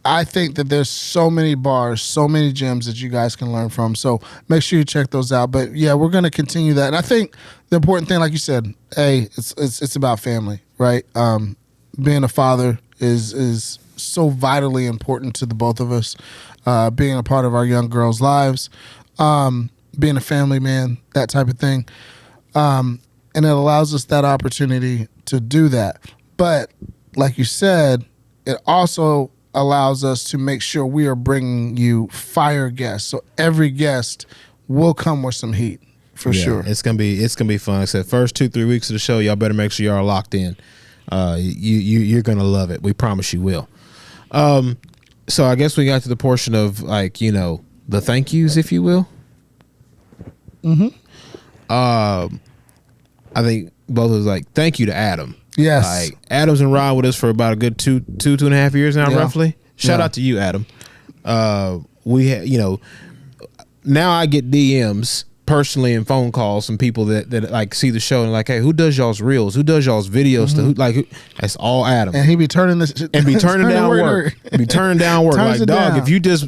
[SPEAKER 1] I think that there's so many bars, so many gems that you guys can learn from. So make sure you check those out. But yeah, we're going to continue that. And I think the important thing, like you said, it's about family, right? Being a father is so vitally important to the both of us. Being a part of our young girls' lives, being a family man, that type of thing. And it allows us that opportunity to do that. But like you said, it also allows us to make sure we are bringing you fire guests. So every guest will come with some heat for sure.
[SPEAKER 2] It's gonna be fun. Like I said, first 2-3 weeks of the show, y'all better make sure y'all are locked in. You're gonna love it. We promise you will. So I guess we got to the portion of the thank yous, if you will.
[SPEAKER 1] Mm-hmm.
[SPEAKER 2] I think both of us thank you to Adam.
[SPEAKER 1] Yes.
[SPEAKER 2] Adam's been riding with us for about a good 2.5 years now, roughly. Shout out to you, Adam. We now I get DMs personally and phone calls from people that see the show and hey, who does y'all's reels? Who does y'all's videos? Mm-hmm. That's all Adam.
[SPEAKER 1] And he be turning this
[SPEAKER 2] and be turning down work. Be turning down work. Dog, down. If you just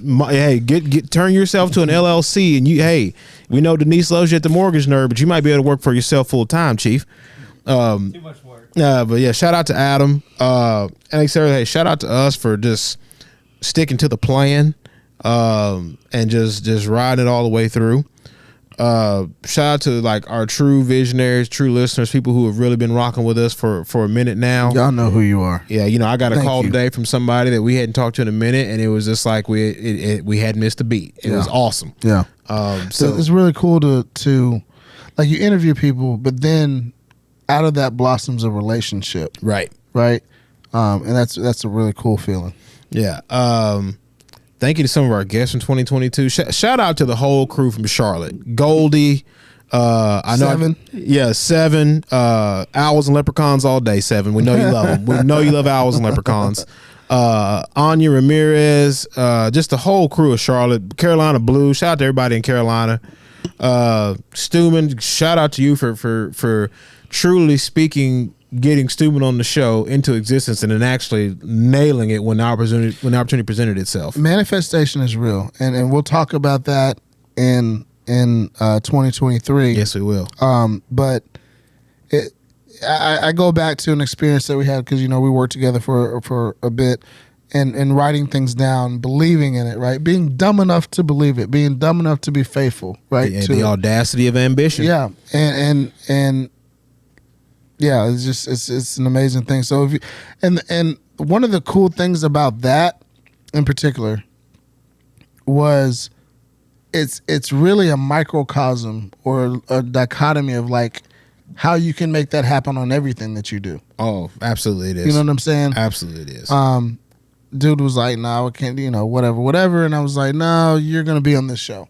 [SPEAKER 2] turn yourself to an LLC and we know Denise loves you at the mortgage nerd, but you might be able to work for yourself full time, Chief.
[SPEAKER 3] Too much work.
[SPEAKER 2] But yeah, shout out to Adam. And like I said, shout out to us for just sticking to the plan, and just riding it all the way through. Shout out to our true visionaries, true listeners, people who have really been rocking with us for a minute now.
[SPEAKER 1] Y'all know who you are.
[SPEAKER 2] Yeah, I got a call today from somebody that we hadn't talked to in a minute, and it was just we hadn't missed a beat. It was awesome.
[SPEAKER 1] Yeah. So it's really cool to you interview people, but then out of that blossoms a relationship.
[SPEAKER 2] Right.
[SPEAKER 1] And that's a really cool feeling.
[SPEAKER 2] Yeah. Thank you to some of our guests from 2022. Shout out to the whole crew from Charlotte. Goldie. I know.
[SPEAKER 1] Seven.
[SPEAKER 2] 7. Owls and leprechauns all day, 7. We know you love them. We know you love owls and leprechauns. Anya Ramirez. Just the whole crew of Charlotte. Carolina Blue. Shout out to everybody in Carolina. Stuman, shout out to you for truly speaking, getting Stuman on the show into existence and then actually nailing it when the opportunity presented itself. Manifestation
[SPEAKER 1] is real, and we'll talk about that in 2023.
[SPEAKER 2] Yes, we will.
[SPEAKER 1] But I go back to an experience that we had because we worked together for a bit, and writing things down, believing in it, right? Being dumb enough to believe it, being dumb enough to be faithful, right?
[SPEAKER 2] The audacity of ambition.
[SPEAKER 1] Yeah, and yeah, it's an amazing thing. So if you, and one of the cool things about that in particular was it's really a microcosm or a dichotomy of how you can make that happen on everything that you do.
[SPEAKER 2] Oh, absolutely it is.
[SPEAKER 1] You know what I'm saying?
[SPEAKER 2] Absolutely it is.
[SPEAKER 1] Dude was like, no, I can't, whatever. And I was like, no, you're going to be on this show.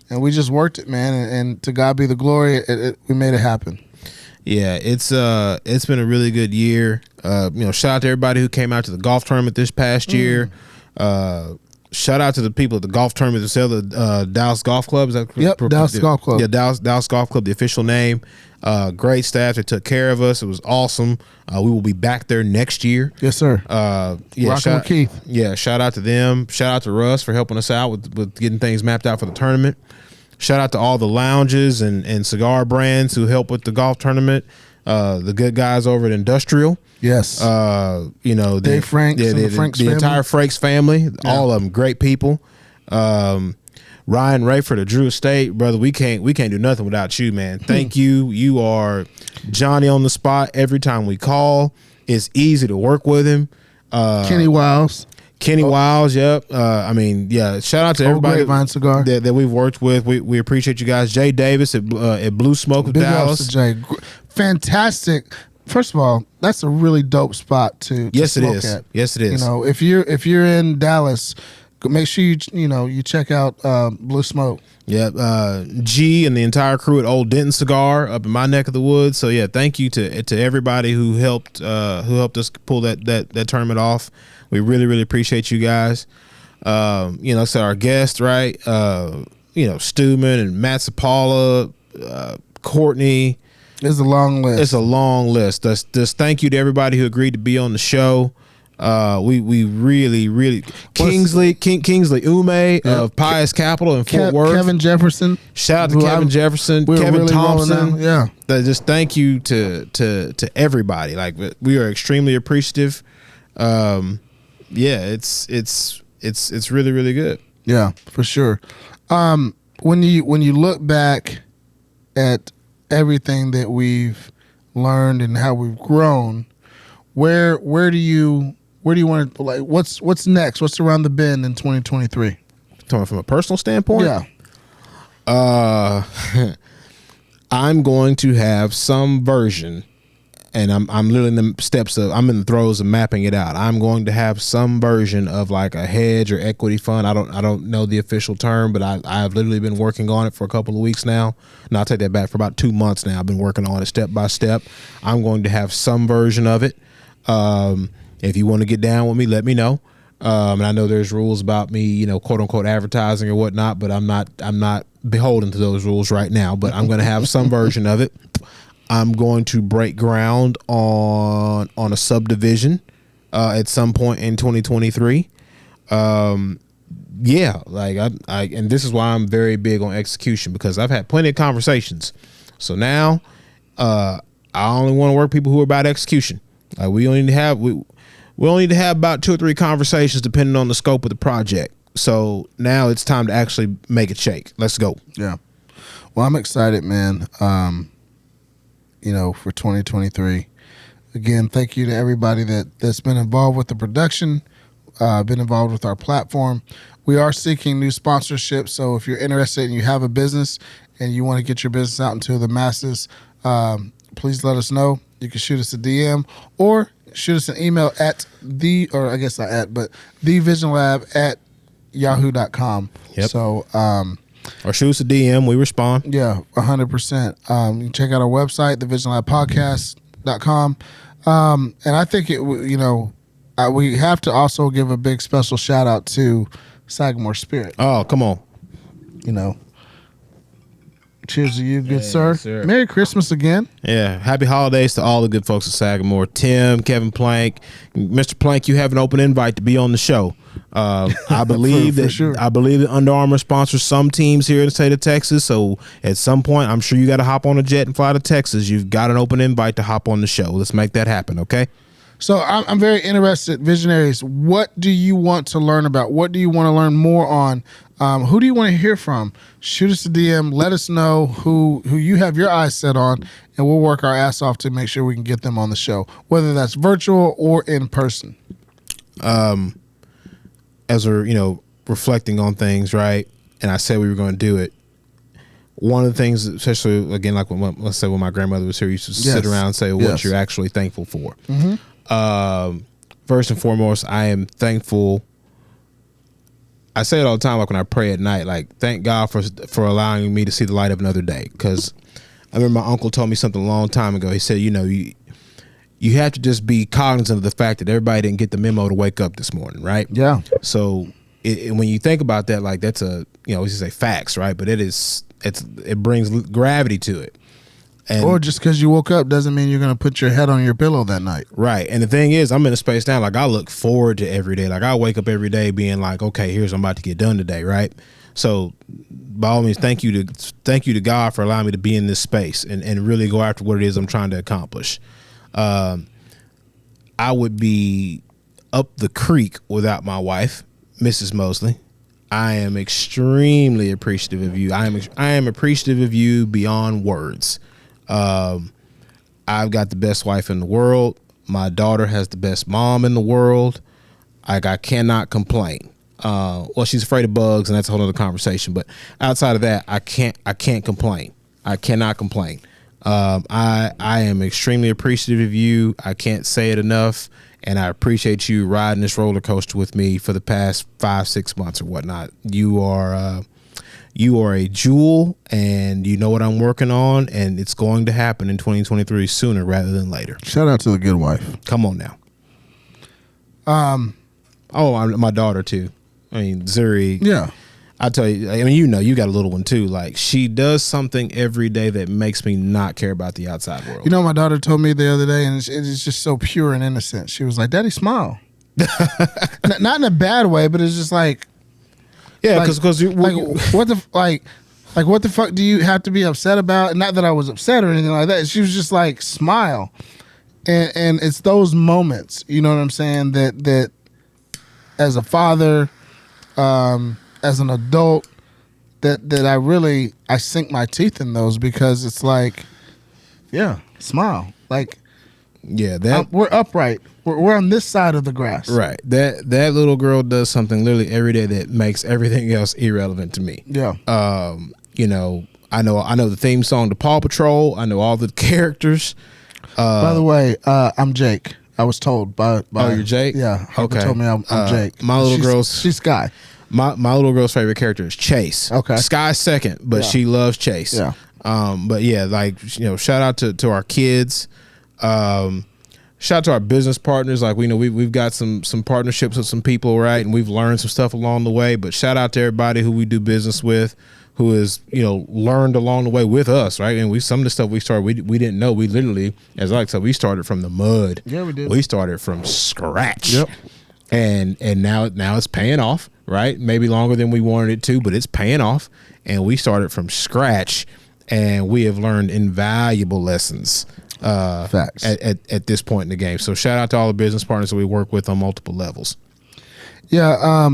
[SPEAKER 1] And we just worked it, man. And to God be the glory, we made it happen.
[SPEAKER 2] Yeah, it's been a really good year. Shout out to everybody who came out to the golf tournament this past year. Shout out to the people at the golf tournament themselves, the Dallas Golf Club. Is that
[SPEAKER 1] Yep, Dallas Golf Club.
[SPEAKER 2] Yeah, Dallas Golf Club, the official name. Great staff. They took care of us. It was awesome. We will be back there next year.
[SPEAKER 1] Yes, sir.
[SPEAKER 2] Rocking
[SPEAKER 1] with Keith.
[SPEAKER 2] Yeah, shout out to them. Shout out to Russ for helping us out with getting things mapped out for the tournament. Shout out to all the lounges and cigar brands who help with the golf tournament. The good guys over at Industrial.
[SPEAKER 1] Yes.
[SPEAKER 2] Dave
[SPEAKER 1] Franks and the Franks family.
[SPEAKER 2] Entire Franks family, all of them great people. Ryan Rayford of Drew Estate, brother, we can't do nothing without you, man. Thank you. You are Johnny on the spot every time we call. It's easy to work with him.
[SPEAKER 1] Kenny Wiles.
[SPEAKER 2] Wiles, yep. Shout out to everybody
[SPEAKER 1] Grapevine Cigar
[SPEAKER 2] that we've worked with. We appreciate you guys. Jay Davis at Blue Smoke of
[SPEAKER 1] Big
[SPEAKER 2] Dallas.
[SPEAKER 1] ups to Jay. Fantastic. First of all, that's a really dope spot to
[SPEAKER 2] Yes, it
[SPEAKER 1] smoke
[SPEAKER 2] is.
[SPEAKER 1] at.
[SPEAKER 2] Yes, it is.
[SPEAKER 1] If you're in Dallas, make sure you check out Blue Smoke.
[SPEAKER 2] Yeah, G and the entire crew at Old Denton Cigar up in my neck of the woods. So yeah, thank you to everybody who helped us pull that tournament off. We really, really appreciate you guys. So our guest, right? Stewman and Matt Sapala, Courtney.
[SPEAKER 1] It's a long list.
[SPEAKER 2] It's a long list. Just thank you to everybody who agreed to be on the show. We really, really Kingsley Ume of Pius Capital in Fort Worth.
[SPEAKER 1] Kevin Jefferson.
[SPEAKER 2] Shout out to Kevin Jefferson, Kevin
[SPEAKER 1] really
[SPEAKER 2] Thompson.
[SPEAKER 1] Yeah.
[SPEAKER 2] Just thank you to everybody. Like, we are extremely appreciative. It's really, really good.
[SPEAKER 1] Yeah, for sure. When you look back at everything that we've learned and how we've grown, where do you want to, like, what's next? What's around the bend in 2023?
[SPEAKER 2] Talking from a personal standpoint?
[SPEAKER 1] Yeah.
[SPEAKER 2] I'm going to have some version, and I'm literally in the steps of, I'm in the throes of mapping it out. I'm going to have some version of like a hedge or equity fund. I don't know the official term, but I've literally been working on it for a couple of weeks now. No, I'll take that back. For about 2 months now, I've been working on it step by step. I'm going to have some version of it. If you want to get down with me, let me know. And I know there's rules about me, quote unquote advertising or whatnot, but I'm not beholden to those rules right now, but I'm going to have some version of it. I'm going to break ground on a subdivision, at some point in 2023. And this is why I'm very big on execution, because I've had plenty of conversations. So now, I only want to work with people who are about execution. Like, we only need to have about 2 or 3 conversations depending on the scope of the project. So now it's time to actually make it shake. Let's go.
[SPEAKER 1] Yeah. Well, I'm excited, man. For 2023. Again, thank you to everybody that's been involved with the production, been involved with our platform. We are seeking new sponsorships. So if you're interested and you have a business and you want to get your business out into the masses, please let us know. You can shoot us a DM or shoot us an email at TheVisionLab@yahoo.com.
[SPEAKER 2] Yep.
[SPEAKER 1] So,
[SPEAKER 2] or shoot us a DM. We respond.
[SPEAKER 1] Yeah, 100%. You can check out our website, TheVisionLabPodcast.com. And I think we have to also give a big special shout out to Sagamore Spirit.
[SPEAKER 2] Oh, come on.
[SPEAKER 1] Cheers to you, good sir.
[SPEAKER 2] Sir.
[SPEAKER 1] Merry Christmas again.
[SPEAKER 2] Yeah. Happy holidays to all the good folks at Sagamore. Tim, Kevin Plank, Mr. Plank, you have an open invite to be on the show. I believe
[SPEAKER 1] For sure.
[SPEAKER 2] I believe that Under Armour sponsors some teams here in the state of Texas. So at some point, I'm sure you got to hop on a jet and fly to Texas. You've got an open invite to hop on the show. Let's make that happen, okay?
[SPEAKER 1] So I'm very interested, visionaries. What do you want to learn about? What do you want to learn more on? Who do you want to hear from? Shoot us a DM. Let us know who you have your eyes set on, and we'll work our ass off to make sure we can get them on the show, whether that's virtual or in person.
[SPEAKER 2] As we're reflecting on things, right? And I said we were going to do it. One of the things, especially again, like let's say when my grandmother was here, used to sit around and say what you're actually thankful for. Mm-hmm. First and foremost, I am thankful. I say it all the time, like when I pray at night, like thank God for allowing me to see the light of another day, because I remember my uncle told me something a long time ago. He said, you have to just be cognizant of the fact that everybody didn't get the memo to wake up this morning, right?
[SPEAKER 1] Yeah.
[SPEAKER 2] So when you think about that, like that's we just say facts, right? But it brings gravity to it. And
[SPEAKER 1] or just because you woke up doesn't mean you're going to put your head on your pillow that night.
[SPEAKER 2] Right. And the thing is, I'm in a space now, like I look forward to every day. Like I wake up every day being like, okay, here's what I'm about to get done today, right? So by all means, thank you to God for allowing me to be in this space and really go after what it is I'm trying to accomplish. I would be up the creek without my wife, Mrs. Mosley. I am extremely appreciative of you. I am appreciative of you beyond words. I've got the best wife in the world. My daughter has the best mom in the world. Like I cannot complain. Well, she's afraid of bugs, and that's a whole other conversation. But outside of that, I can't complain. I cannot complain. I am extremely appreciative of you. I can't say it enough, and I appreciate you riding this roller coaster with me for the past 5-6 months or whatnot. You are a jewel, and you know what I'm working on, and it's going to happen in 2023 sooner rather than later.
[SPEAKER 1] Shout out to the good wife.
[SPEAKER 2] Come on now. My daughter too. I mean, Zuri.
[SPEAKER 1] Yeah.
[SPEAKER 2] I tell you, I mean, you got a little one too. Like she does something every day that makes me not care about the outside world.
[SPEAKER 1] You know, my daughter told me the other day, and it's just so pure and innocent. She was like, "Daddy, smile." Not in a bad way, but it's just like,
[SPEAKER 2] yeah, because
[SPEAKER 1] what the fuck do you have to be upset about? Not that I was upset or anything like that. She was just like, smile, and it's those moments, you know what I'm saying? That as a father, as an adult, that I sink my teeth in those, because it's like, yeah, smile, like,
[SPEAKER 2] yeah,
[SPEAKER 1] we're upright. We're on this side of the grass.
[SPEAKER 2] Right. That little girl does something literally every day that makes everything else irrelevant to me.
[SPEAKER 1] Yeah.
[SPEAKER 2] I know the theme song to Paw Patrol. I know all the characters.
[SPEAKER 1] By the way, I'm Jake. I was told by
[SPEAKER 2] oh, you're Jake?
[SPEAKER 1] Yeah. Harper
[SPEAKER 2] Okay.
[SPEAKER 1] told me I'm Jake.
[SPEAKER 2] My little girl's
[SPEAKER 1] she's Sky.
[SPEAKER 2] My little girl's favorite character is Chase.
[SPEAKER 1] Okay.
[SPEAKER 2] Sky's second, but
[SPEAKER 1] Yeah.
[SPEAKER 2] she loves Chase.
[SPEAKER 1] Yeah.
[SPEAKER 2] But yeah, like, shout out to our kids. Shout out to our business partners. Like, we've got some partnerships with some people, right? And we've learned some stuff along the way. But shout out to everybody who we do business with, who has, learned along the way with us, right? And some of the stuff we started, we didn't know. We literally, as I said, we started from the mud.
[SPEAKER 1] Yeah, we did.
[SPEAKER 2] We started from scratch.
[SPEAKER 1] Yep.
[SPEAKER 2] And now it's paying off, right? Maybe longer than we wanted it to, but it's paying off. And we started from scratch, and we have learned invaluable lessons.
[SPEAKER 1] Facts.
[SPEAKER 2] At this point in the game. So shout out to all the business partners that we work with on multiple levels.
[SPEAKER 1] Yeah.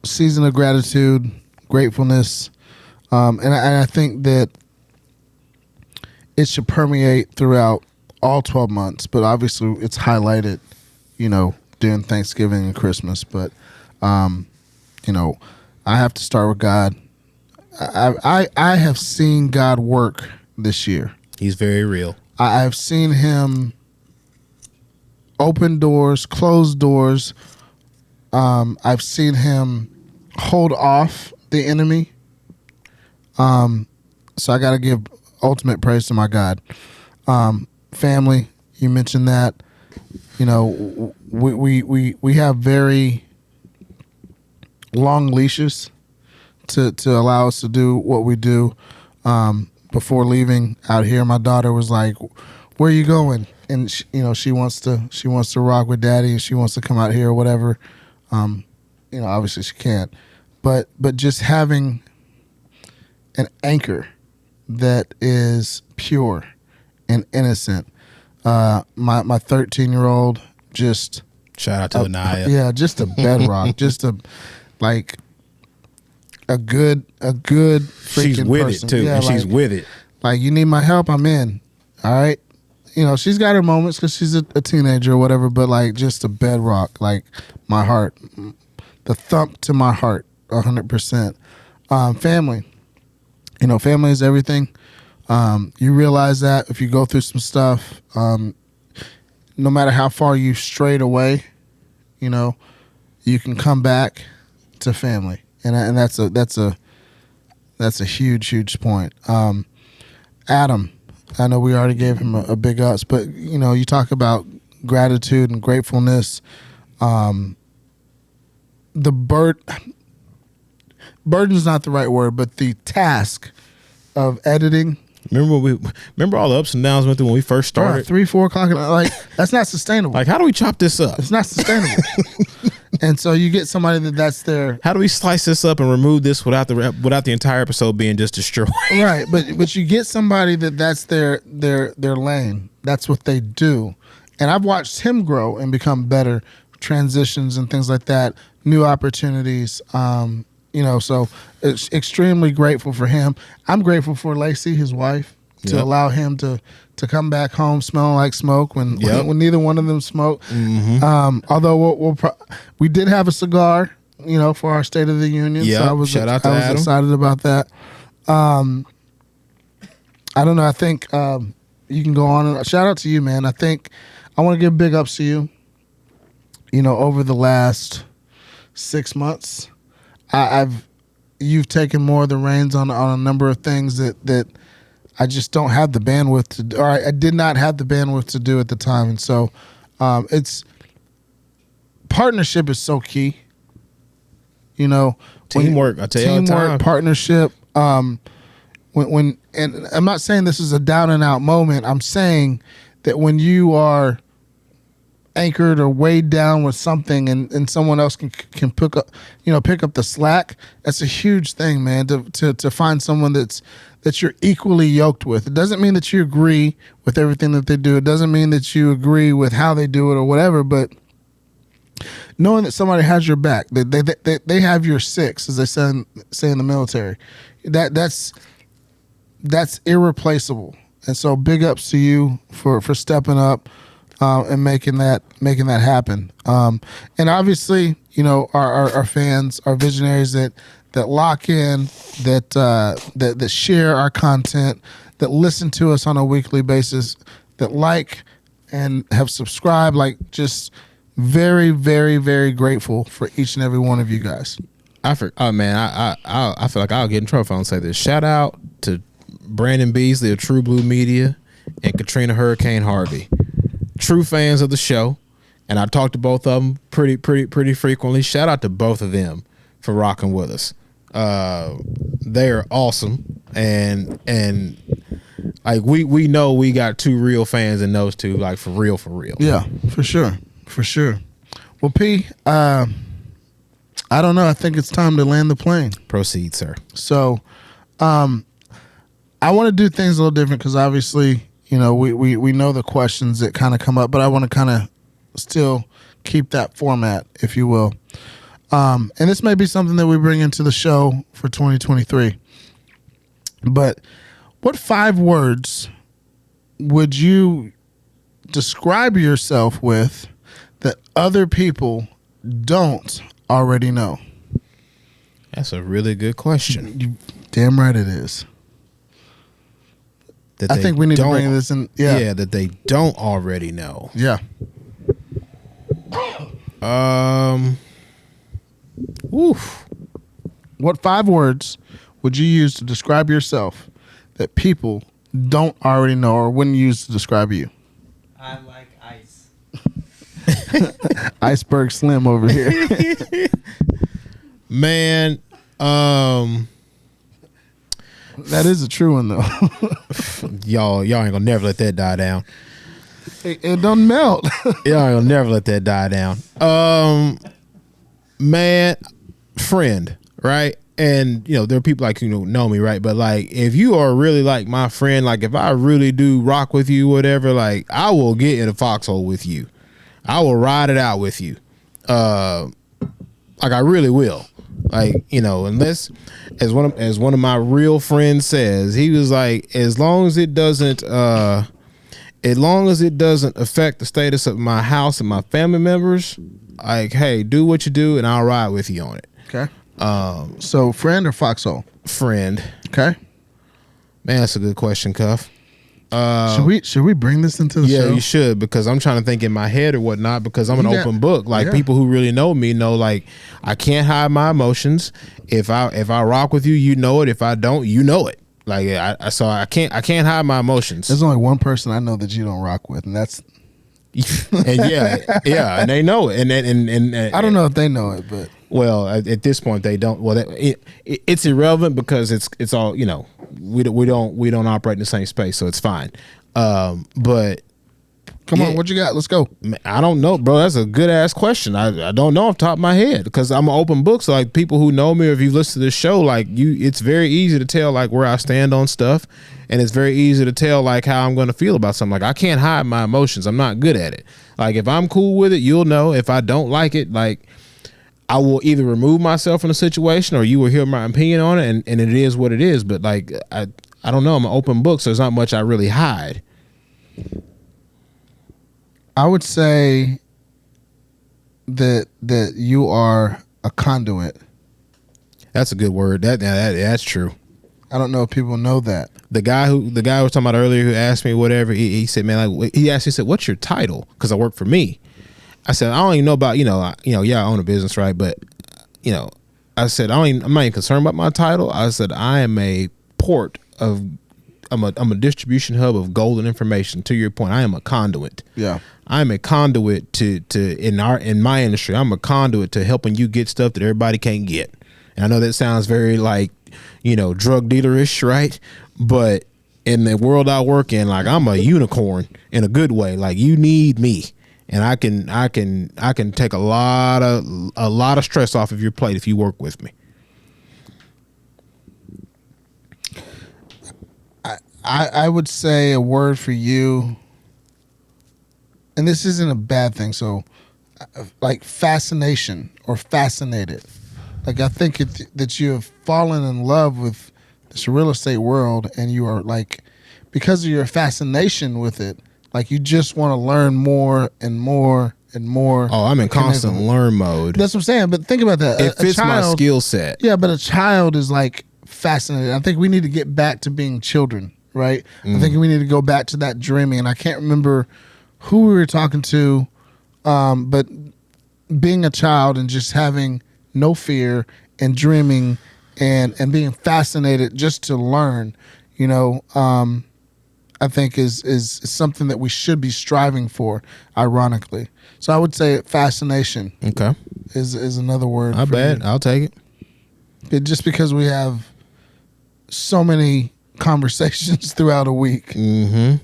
[SPEAKER 1] Season of gratitude, gratefulness, and I think that it should permeate throughout all 12 months. But obviously, it's highlighted, during Thanksgiving and Christmas. But I have to start with God. I have seen God work this year.
[SPEAKER 2] He's very real.
[SPEAKER 1] I've seen him open doors, close doors. I've seen him hold off the enemy. So I got to give ultimate praise to my God. Family, you mentioned that. We have very long leashes to allow us to do what we do. Before leaving out here, my daughter was like, "Where are you going?" And she wants to rock with Daddy, and she wants to come out here or whatever. Obviously she can't, but just having an anchor that is pure and innocent. My 13-year-old just
[SPEAKER 2] shout out to Anaya.
[SPEAKER 1] Yeah, just a bedrock, just a good freaking
[SPEAKER 2] she's with
[SPEAKER 1] person.
[SPEAKER 2] it too.
[SPEAKER 1] Yeah,
[SPEAKER 2] and she's with it.
[SPEAKER 1] Like, you need my help, I'm in. All right. She's got her moments because she's a teenager or whatever, but like, just a bedrock, like my heart, the thump to my heart, 100%. Family, family is everything. You realize that if you go through some stuff, no matter how far you strayed away, you can come back to family. And that's a huge point. Adam. I know we already gave him a big ups, but you talk about gratitude and gratefulness. The burden's not the right word, but the task of editing.
[SPEAKER 2] Remember all the ups and downs went through when we first started?
[SPEAKER 1] 3-4 o'clock, like that's not sustainable.
[SPEAKER 2] Like, how do we chop this up?
[SPEAKER 1] It's not sustainable. And so you get somebody that's their
[SPEAKER 2] How do we slice this up and remove this without the entire episode being just destroyed?
[SPEAKER 1] right, but you get somebody that's their lane. That's what they do. And I've watched him grow and become better, transitions and things like that, new opportunities. So it's extremely grateful for him. I'm grateful for Lacey, his wife, to allow him to come back home smelling like smoke when neither one of them smoke.
[SPEAKER 2] Mm-hmm.
[SPEAKER 1] Although we did have a cigar, for our State of the Union.
[SPEAKER 2] Yeah,
[SPEAKER 1] so I was
[SPEAKER 2] Adam.
[SPEAKER 1] excited about that. I don't know. I think you can go on. And shout out to you, man. I think I want to give big ups to you. Over the last 6 months, you've taken more of the reins on a number of things that I just don't have the bandwidth to do, or I did not have the bandwidth to do at the time. And so it's partnership is so key.
[SPEAKER 2] Teamwork, I tell you all the time.
[SPEAKER 1] Partnership. When and I'm not saying this is a down and out moment. I'm saying that when you are anchored or weighed down with something and someone else can pick up the slack, that's a huge thing, man, to find someone that you're equally yoked with. It doesn't mean that you agree with everything that they do. It doesn't mean that you agree with how they do it or whatever, but knowing that somebody has your back, that they have your six, as they say in the military, that's irreplaceable. And so big ups to you for stepping up and making that happen. And obviously, our fans, our visionaries that lock in, that share our content, that listen to us on a weekly basis, that like and have subscribed, just very, very, very grateful for each and every one of you guys.
[SPEAKER 2] I feel like I'll get in trouble if I don't say this. Shout out to Brandon Beasley of True Blue Media and Katrina Hurricane Harvey. True fans of the show, and I talk to both of them pretty frequently. Shout out to both of them for rocking with us. They are awesome, and like we know we got two real fans in those two, like for real.
[SPEAKER 1] Yeah, for sure. Well, P, I don't know. I think it's time to land the plane.
[SPEAKER 2] Proceed, sir.
[SPEAKER 1] So, I want to do things a little different because obviously, we know the questions that kind of come up, but I want to kind of still keep that format, if you will. And this may be something that we bring into the show for 2023. But what 5 words would you describe yourself with that other people don't already know?
[SPEAKER 2] That's a really good question.
[SPEAKER 1] You damn right it is. I think we need to bring this in. Yeah,
[SPEAKER 2] that they don't already know.
[SPEAKER 1] Yeah.
[SPEAKER 2] Oof.
[SPEAKER 1] What 5 words would you use to describe yourself that people don't already know or wouldn't use to describe you?
[SPEAKER 3] I like ice.
[SPEAKER 1] Iceberg Slim over here.
[SPEAKER 2] Man,
[SPEAKER 1] that is a true one though.
[SPEAKER 2] y'all ain't gonna never let that die down.
[SPEAKER 1] It don't melt.
[SPEAKER 2] Y'all ain't gonna never let that die down. Man, friend, right? And there are people like know me, right? But like, if you are really like my friend, like if I really do rock with you, whatever, like I will get in a foxhole with you. I will ride it out with you. Like I really will. Like, unless as one of my real friends says, he was like, as long as it doesn't affect the status of my house and my family members, like, hey, do what you do and I'll ride with you on it.
[SPEAKER 1] Okay. So friend or foxhole?
[SPEAKER 2] Friend.
[SPEAKER 1] Okay.
[SPEAKER 2] Man, that's a good question, Cuff.
[SPEAKER 1] Should we bring this into the show?
[SPEAKER 2] Yeah, you should, because I'm trying to think in my head or whatnot, because I'm an open book. Like people who really know me know, like I can't hide my emotions. If I rock with you, you know it. If I don't, you know it. Like so I can't hide my emotions.
[SPEAKER 1] There's only one person I know that you don't rock with, and that's.
[SPEAKER 2] And yeah, and they know it, and
[SPEAKER 1] I don't know if they know it, but
[SPEAKER 2] well, at this point they don't. Well, it's irrelevant because it's all, you know. We don't operate in the same space, so it's fine. But
[SPEAKER 1] come on, what you got? Let's go.
[SPEAKER 2] I don't know, bro. That's a good ass question. I don't know off the top of my head because I'm an open book. So like people who know me, or if you listen to this show, like it's very easy to tell like where I stand on stuff, and it's very easy to tell like how I'm going to feel about something. Like I can't hide my emotions. I'm not good at it. Like if I'm cool with it, you'll know. If I don't like it, like I will either remove myself from the situation, or you will hear my opinion on it, and it is what it is. But like I don't know. I'm an open book, so there's not much I really hide.
[SPEAKER 1] I would say that you are a conduit.
[SPEAKER 2] That's a good word. That's true.
[SPEAKER 1] I don't know if people know that.
[SPEAKER 2] The guy I was talking about earlier who asked me whatever, he said, man, like he said, what's your title? Because I work for me. I said, I don't even know about, yeah, I own a business, right? But, I said, I'm not even concerned about my title. I said, I am a I'm a distribution hub of golden information. To your point, I am a conduit. Yeah. I'm a conduit to in my industry. I'm a conduit to helping you get stuff that everybody can't get. And I know that sounds very like, drug dealerish, right? But in the world I work in, like I'm a unicorn in a good way. Like you need me, and I can take a lot of stress off of your plate if you work with me.
[SPEAKER 1] I would say a word for you, and this isn't a bad thing. So, like fascination or fascinated. Like I think that you have fallen in love with this real estate world, and you are like, because of your fascination with it, like you just want to learn more and more and more.
[SPEAKER 2] Oh, I'm in constant learn mode.
[SPEAKER 1] That's what I'm saying. But think about that.
[SPEAKER 2] It fits my skill set.
[SPEAKER 1] Yeah, but a child is like fascinated. I think we need to get back to being children, right? I think we need to go back to that dreaming. And I can't remember who we were talking to, but being a child and just having no fear and dreaming and being fascinated just to learn, I think is something that we should be striving for, ironically. So I would say fascination.
[SPEAKER 2] Okay.
[SPEAKER 1] Is another word.
[SPEAKER 2] Not bad. I'll take
[SPEAKER 1] it. Just because we have so many conversations throughout a week.
[SPEAKER 2] Mm-hmm.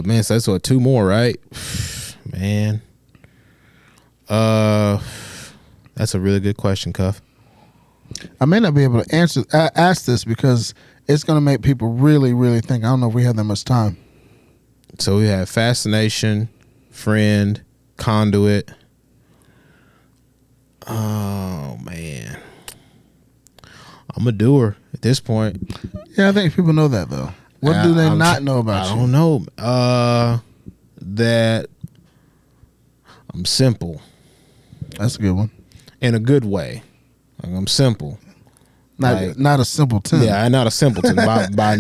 [SPEAKER 2] Man, so that's what, 2 more, right? Man. That's a really good question, Cuff.
[SPEAKER 1] I may not be able to ask this because it's going to make people really, really think. I don't know if we have that much time.
[SPEAKER 2] So we have fascination, friend, conduit. Oh, man. I'm a doer at this point.
[SPEAKER 1] Yeah, I think people know that, though. What do they not know about you?
[SPEAKER 2] I don't know. That I'm simple.
[SPEAKER 1] That's a good one.
[SPEAKER 2] In a good way. Like I'm simple.
[SPEAKER 1] Not a simpleton.
[SPEAKER 2] Yeah, I'm not a simpleton by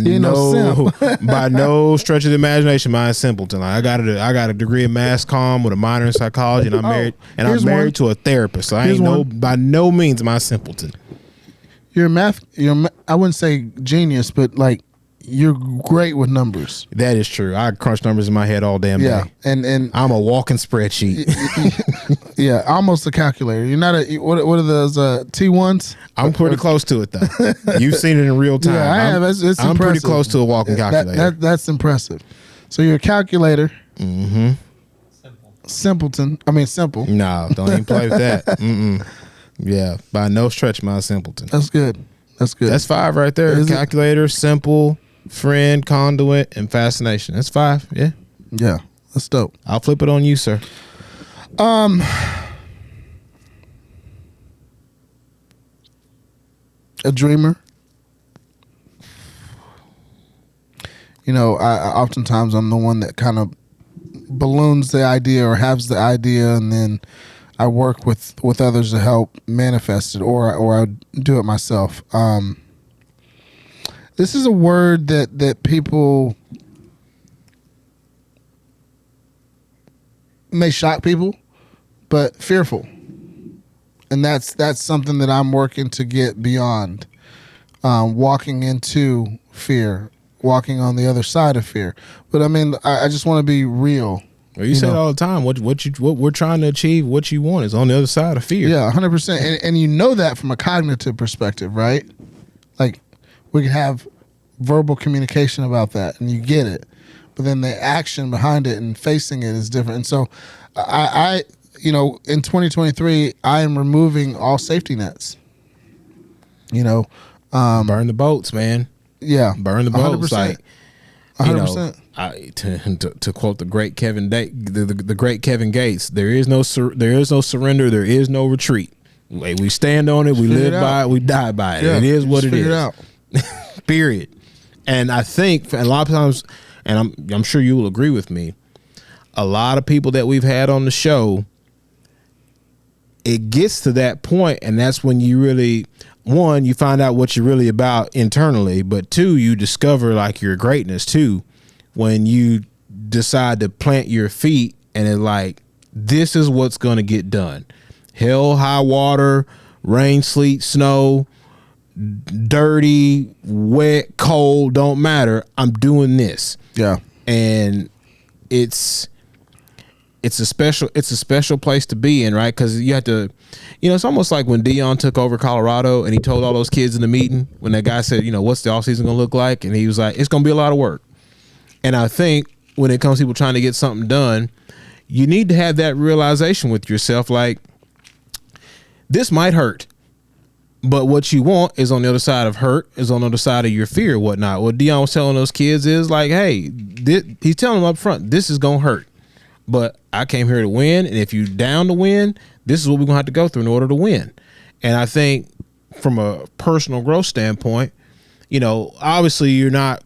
[SPEAKER 2] no stretch of the imagination. I'm a simpleton. Like I got a degree in mass comm with a minor in psychology, and I'm married to a therapist. So by no means am I a simpleton.
[SPEAKER 1] You're I wouldn't say genius, but like you're great with numbers.
[SPEAKER 2] That is true. I crunch numbers in my head all damn day.
[SPEAKER 1] Yeah, and
[SPEAKER 2] I'm a walking spreadsheet.
[SPEAKER 1] Yeah, almost a calculator. You're not a what are those T1s?
[SPEAKER 2] I'm pretty close to it though. You've seen it in real time.
[SPEAKER 1] Yeah, I have. It's
[SPEAKER 2] I'm pretty close to a walking calculator.
[SPEAKER 1] That's impressive. So you're a calculator.
[SPEAKER 2] Mm-hmm.
[SPEAKER 1] Simpleton. I mean simple.
[SPEAKER 2] No, don't even play with that. Mm-mm. Yeah, by no stretch, my simpleton.
[SPEAKER 1] That's good. That's 5 right there.
[SPEAKER 2] Is calculator, simple, friend, conduit, and fascination. That's 5. Yeah.
[SPEAKER 1] Yeah. That's dope.
[SPEAKER 2] I'll flip it on you, sir.
[SPEAKER 1] A dreamer. I oftentimes I'm the one that kind of balloons the idea or has the idea, and then I work with others to help manifest it, or I do it myself. This is a word that people may shock people, but fearful, and that's something that I'm working to get beyond. walking into fear, walking on the other side of fear. But I mean, I just want to be real.
[SPEAKER 2] Well, you say it
[SPEAKER 1] know?
[SPEAKER 2] all the time. What we're trying to achieve, what you want, is on the other side of fear.
[SPEAKER 1] Yeah, 100%. And you know that from a cognitive perspective, right? Like, we can have verbal communication about that, and you get it. But then the action behind it and facing it is different. And so, I in 2023, I am removing all safety nets.
[SPEAKER 2] Burn the boats, man.
[SPEAKER 1] Yeah,
[SPEAKER 2] Burn the boats.
[SPEAKER 1] 100%.
[SPEAKER 2] Like,
[SPEAKER 1] 100%.
[SPEAKER 2] To quote the great the great Kevin Gates, there is no surrender, there is no retreat. Like, we stand on it, we live by it, we die by it.
[SPEAKER 1] Yeah,
[SPEAKER 2] it is what it
[SPEAKER 1] figure
[SPEAKER 2] is.
[SPEAKER 1] it out.
[SPEAKER 2] Period. And I think a lot of times, and I'm sure you will agree with me, a lot of people that we've had on the show, it gets to that point, and that's when you really, one, you find out what you're really about internally, but two, you discover like your greatness too, when you decide to plant your feet and it's like, this is what's going to get done. Hell, high water, rain, sleet, snow, dirty, wet, cold, don't matter. I'm doing this.
[SPEAKER 1] Yeah.
[SPEAKER 2] And it's a special place to be in, right? Because you have to, it's almost like when Dion took over Colorado and he told all those kids in the meeting, when that guy said, what's the offseason going to look like? And he was like, it's going to be a lot of work. And I think when it comes to people trying to get something done, you need to have that realization with yourself, like, this might hurt, but what you want is on the other side of hurt, is on the other side of your fear or whatnot. What Dion was telling those kids is like, hey, he's telling them up front, this is going to hurt, but I came here to win. And if you down to win, this is what we're going to have to go through in order to win. And I think from a personal growth standpoint, obviously you're not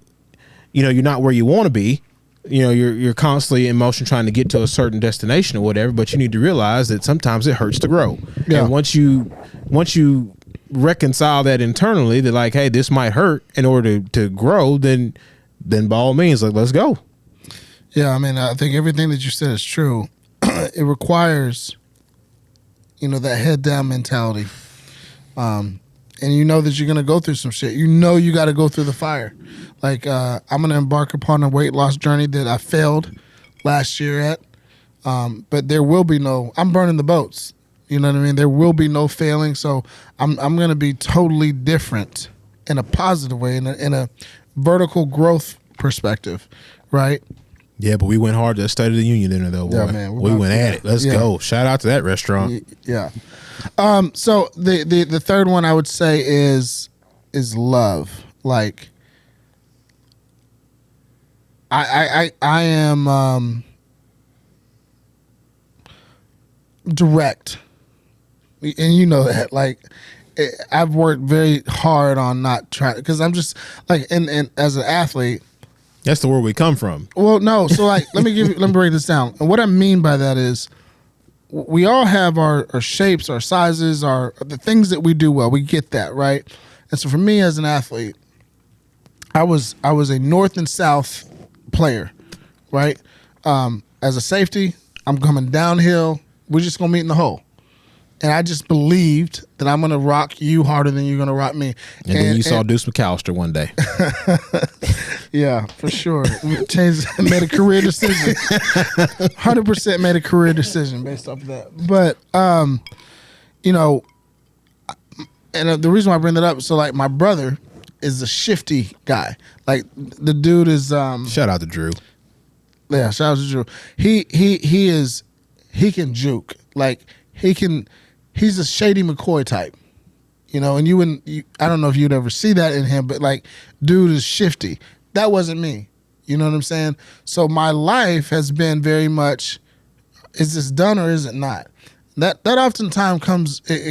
[SPEAKER 2] where you want to be. You're constantly in motion trying to get to a certain destination or whatever, but you need to realize that sometimes it hurts to grow. Yeah. And once you reconcile that internally, that like, hey, this might hurt in order to grow, then by all means, like, let's go.
[SPEAKER 1] Yeah, I mean, I think everything that you said is true. It requires, that head down mentality. And that you're going to go through some shit. You got to go through the fire. Like, I'm going to embark upon a weight loss journey that I failed last year at. But there will be I'm burning the boats. You know what I mean? There will be no failing. So I'm going to be totally different in a positive way, in a vertical growth perspective, right?
[SPEAKER 2] Yeah, but we went hard to the State of the Union dinner, though, boy.
[SPEAKER 1] Yeah, man.
[SPEAKER 2] We went at it. Let's go. Shout out to that restaurant.
[SPEAKER 1] Yeah. So the third one I would say is love. Like, I am direct, and you know that. Like, I've worked very hard on not trying, because I'm just like, and as an athlete.
[SPEAKER 2] That's the word we come from.
[SPEAKER 1] Well, no. So, like, let me break this down. And what I mean by that is, we all have our shapes, our sizes, the things that we do well. We get that, right? And so, for me as an athlete, I was a north and south player, right? As a safety, I'm coming downhill. We're just gonna meet in the hole. And I just believed that I'm going to rock you harder than you're going to rock me.
[SPEAKER 2] And then you saw Deuce McAllister one day.
[SPEAKER 1] Yeah, for sure. Made a career decision. 100% made a career decision based off of that. But, and the reason why I bring that up, so, like, my brother is a shifty guy. Like, the dude is...
[SPEAKER 2] shout out to Drew.
[SPEAKER 1] Yeah, shout out to Drew. He can juke. Like, he's a Shady McCoy type, and I don't know if you'd ever see that in him, but, like, dude is shifty. That wasn't me. You know what I'm saying? So my life has been very much, is this done or is it not? That oftentimes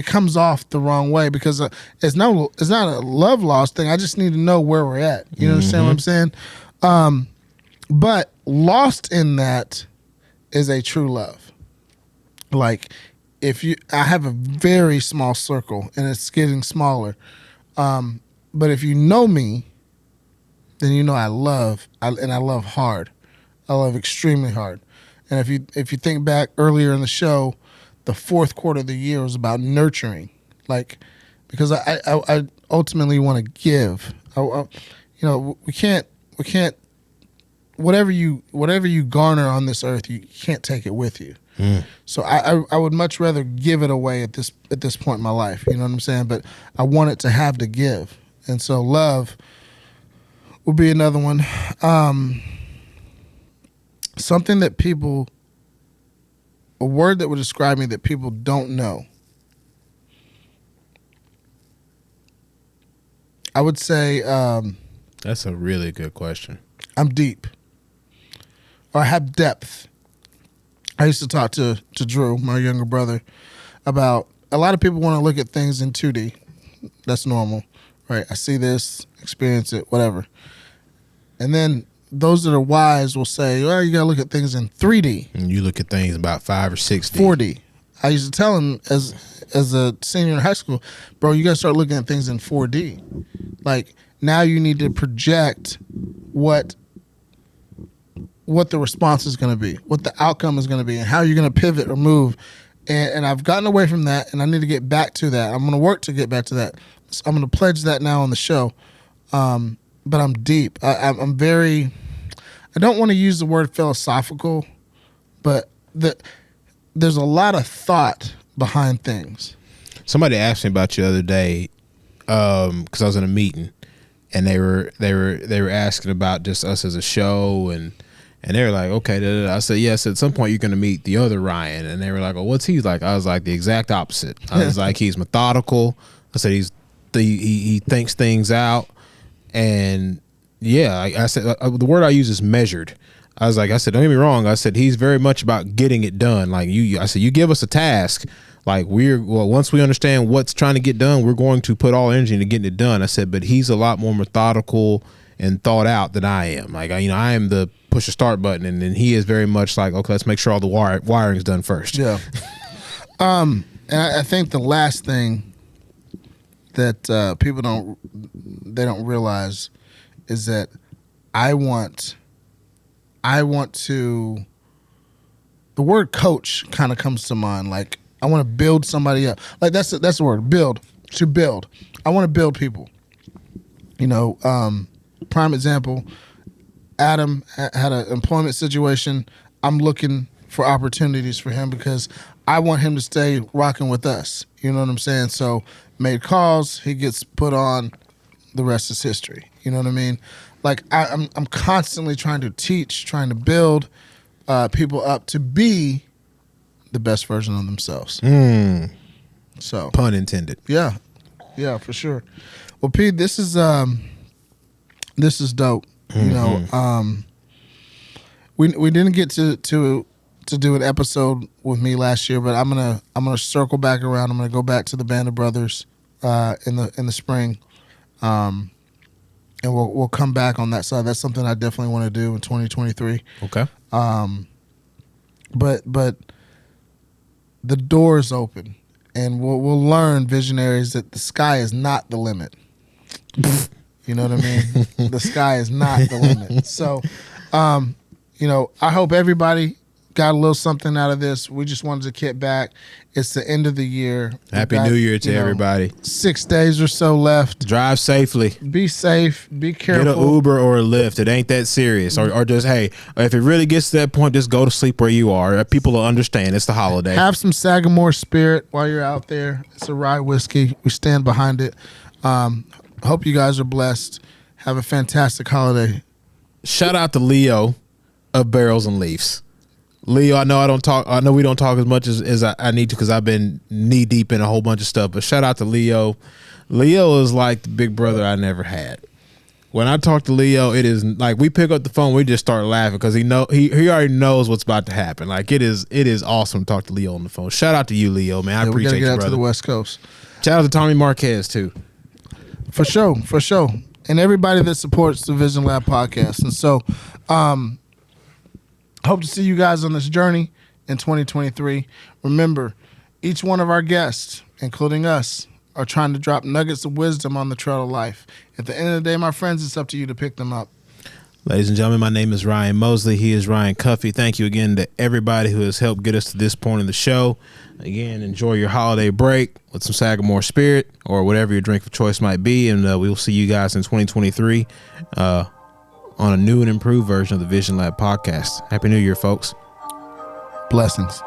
[SPEAKER 1] comes off the wrong way, because it's not a love lost thing. I just need to know where we're at. You understand what I'm saying? But lost in that is a true love. Like, I have a very small circle and it's getting smaller. But if you know me, then you know I love hard. I love extremely hard. And if you think back earlier in the show, the fourth quarter of the year was about nurturing. Like, because ultimately want to give. We can't whatever you garner on this earth, you can't take it with you. So I would much rather give it away at this point in my life. You know what I'm saying? But I want it to have to give, and so love will be another one. Something that a word that would describe me that people don't know. I would say
[SPEAKER 2] That's a really good question.
[SPEAKER 1] I'm deep, or I have depth. I used to talk to Drew, my younger brother, about a lot of people want to look at things in 2D. That's normal, right? I see this, experience it, whatever. And then those that are wise will say, well, you got to look at things in 3D.
[SPEAKER 2] And you look at things about 5 or 6D.
[SPEAKER 1] 4D. I used to tell him as a senior in high school, bro, you got to start looking at things in 4D. Like, now you need to project what the response is going to be, what the outcome is going to be, and how you're going to pivot or move. And I've gotten away from that, and I need to get back to that. I'm going to work to get back to that. So I'm going to pledge that now on the show. But I'm deep. I'm very, I don't want to use the word philosophical, but there's a lot of thought behind things.
[SPEAKER 2] Somebody asked me about you the other day, because I was in a meeting, and they were asking about just us as a show, and they were like, okay, da, da, da. I said, yes, at some point you're going to meet the other Ryan. And they were like, oh, what's he like? I was like, the exact opposite. I was like, he's methodical. I said, he thinks things out. And yeah, I said, the word I use is measured. I said, don't get me wrong. I said, he's very much about getting it done. Like I said, you give us a task. Like once we understand what's trying to get done, we're going to put all energy into getting it done. I said, but he's a lot more methodical and thought out than I am. Like, I am the push a start button, and then he is very much like, okay, let's make sure all the wiring's done first.
[SPEAKER 1] Yeah. And I think the last thing that people don't realize is that I want to. The word coach kind of comes to mind. Like, I want to build somebody up. Like, that's the word, build. To build. I want to build people. Prime example, Adam had an employment situation. I'm looking for opportunities for him because I want him to stay rocking with us. You know what I'm saying? So made calls, he gets put on, the rest is history. You know what I mean? Like, I'm constantly trying to teach, trying to build people up to be the best version of themselves. So
[SPEAKER 2] Pun intended.
[SPEAKER 1] Yeah, for sure. Well, Pete, this is dope. We didn't get to do an episode with me last year, but I'm gonna circle back around. I'm gonna go back to the Band of Brothers in the spring, and we'll come back on that side. That's something I definitely want to do in 2023.
[SPEAKER 2] Okay.
[SPEAKER 1] But the door is open, and we'll learn, visionaries, that the sky is not the limit. You know what I mean? The sky is not the limit. So, I hope everybody got a little something out of this. We just wanted to kick back. It's the end of the year.
[SPEAKER 2] Happy New Year to everybody.
[SPEAKER 1] 6 days or so left.
[SPEAKER 2] Drive safely.
[SPEAKER 1] Be safe. Be careful.
[SPEAKER 2] Get an Uber or a Lyft. It ain't that serious. Or just, hey, if it really gets to that point, just go to sleep where you are. People will understand. It's the holiday.
[SPEAKER 1] Have some Sagamore Spirit while you're out there. It's a rye whiskey. We stand behind it. Hope you guys are blessed. Have a fantastic holiday.
[SPEAKER 2] Shout out to Leo of Barrels and Leafs. Leo, I know we don't talk as much as I need to because I've been knee deep in a whole bunch of stuff. But shout out to Leo. Leo is like the big brother I never had. When I talk to Leo, it is like we pick up the phone, we just start laughing because he already knows what's about to happen. Like it is awesome to talk to Leo on the phone. Shout out to you, Leo, man. I appreciate you, brother. We gotta get out to
[SPEAKER 1] the West Coast.
[SPEAKER 2] Shout out to Tommy Marquez too.
[SPEAKER 1] For sure. And everybody that supports the TheVisionLab podcast. And so, hope to see you guys on this journey in 2023. Remember, each one of our guests, including us, are trying to drop nuggets of wisdom on the trail of life. At the end of the day, my friends, it's up to you to pick them up.
[SPEAKER 2] Ladies and gentlemen, my name is Ryan Mosley. He is Ryan Cuffey. Thank you again to everybody who has helped get us to this point in the show. Again, enjoy your holiday break with some Sagamore Spirit or whatever your drink of choice might be. And we will see you guys in 2023 on a new and improved version of the Vision Lab podcast. Happy New Year, folks.
[SPEAKER 1] Blessings.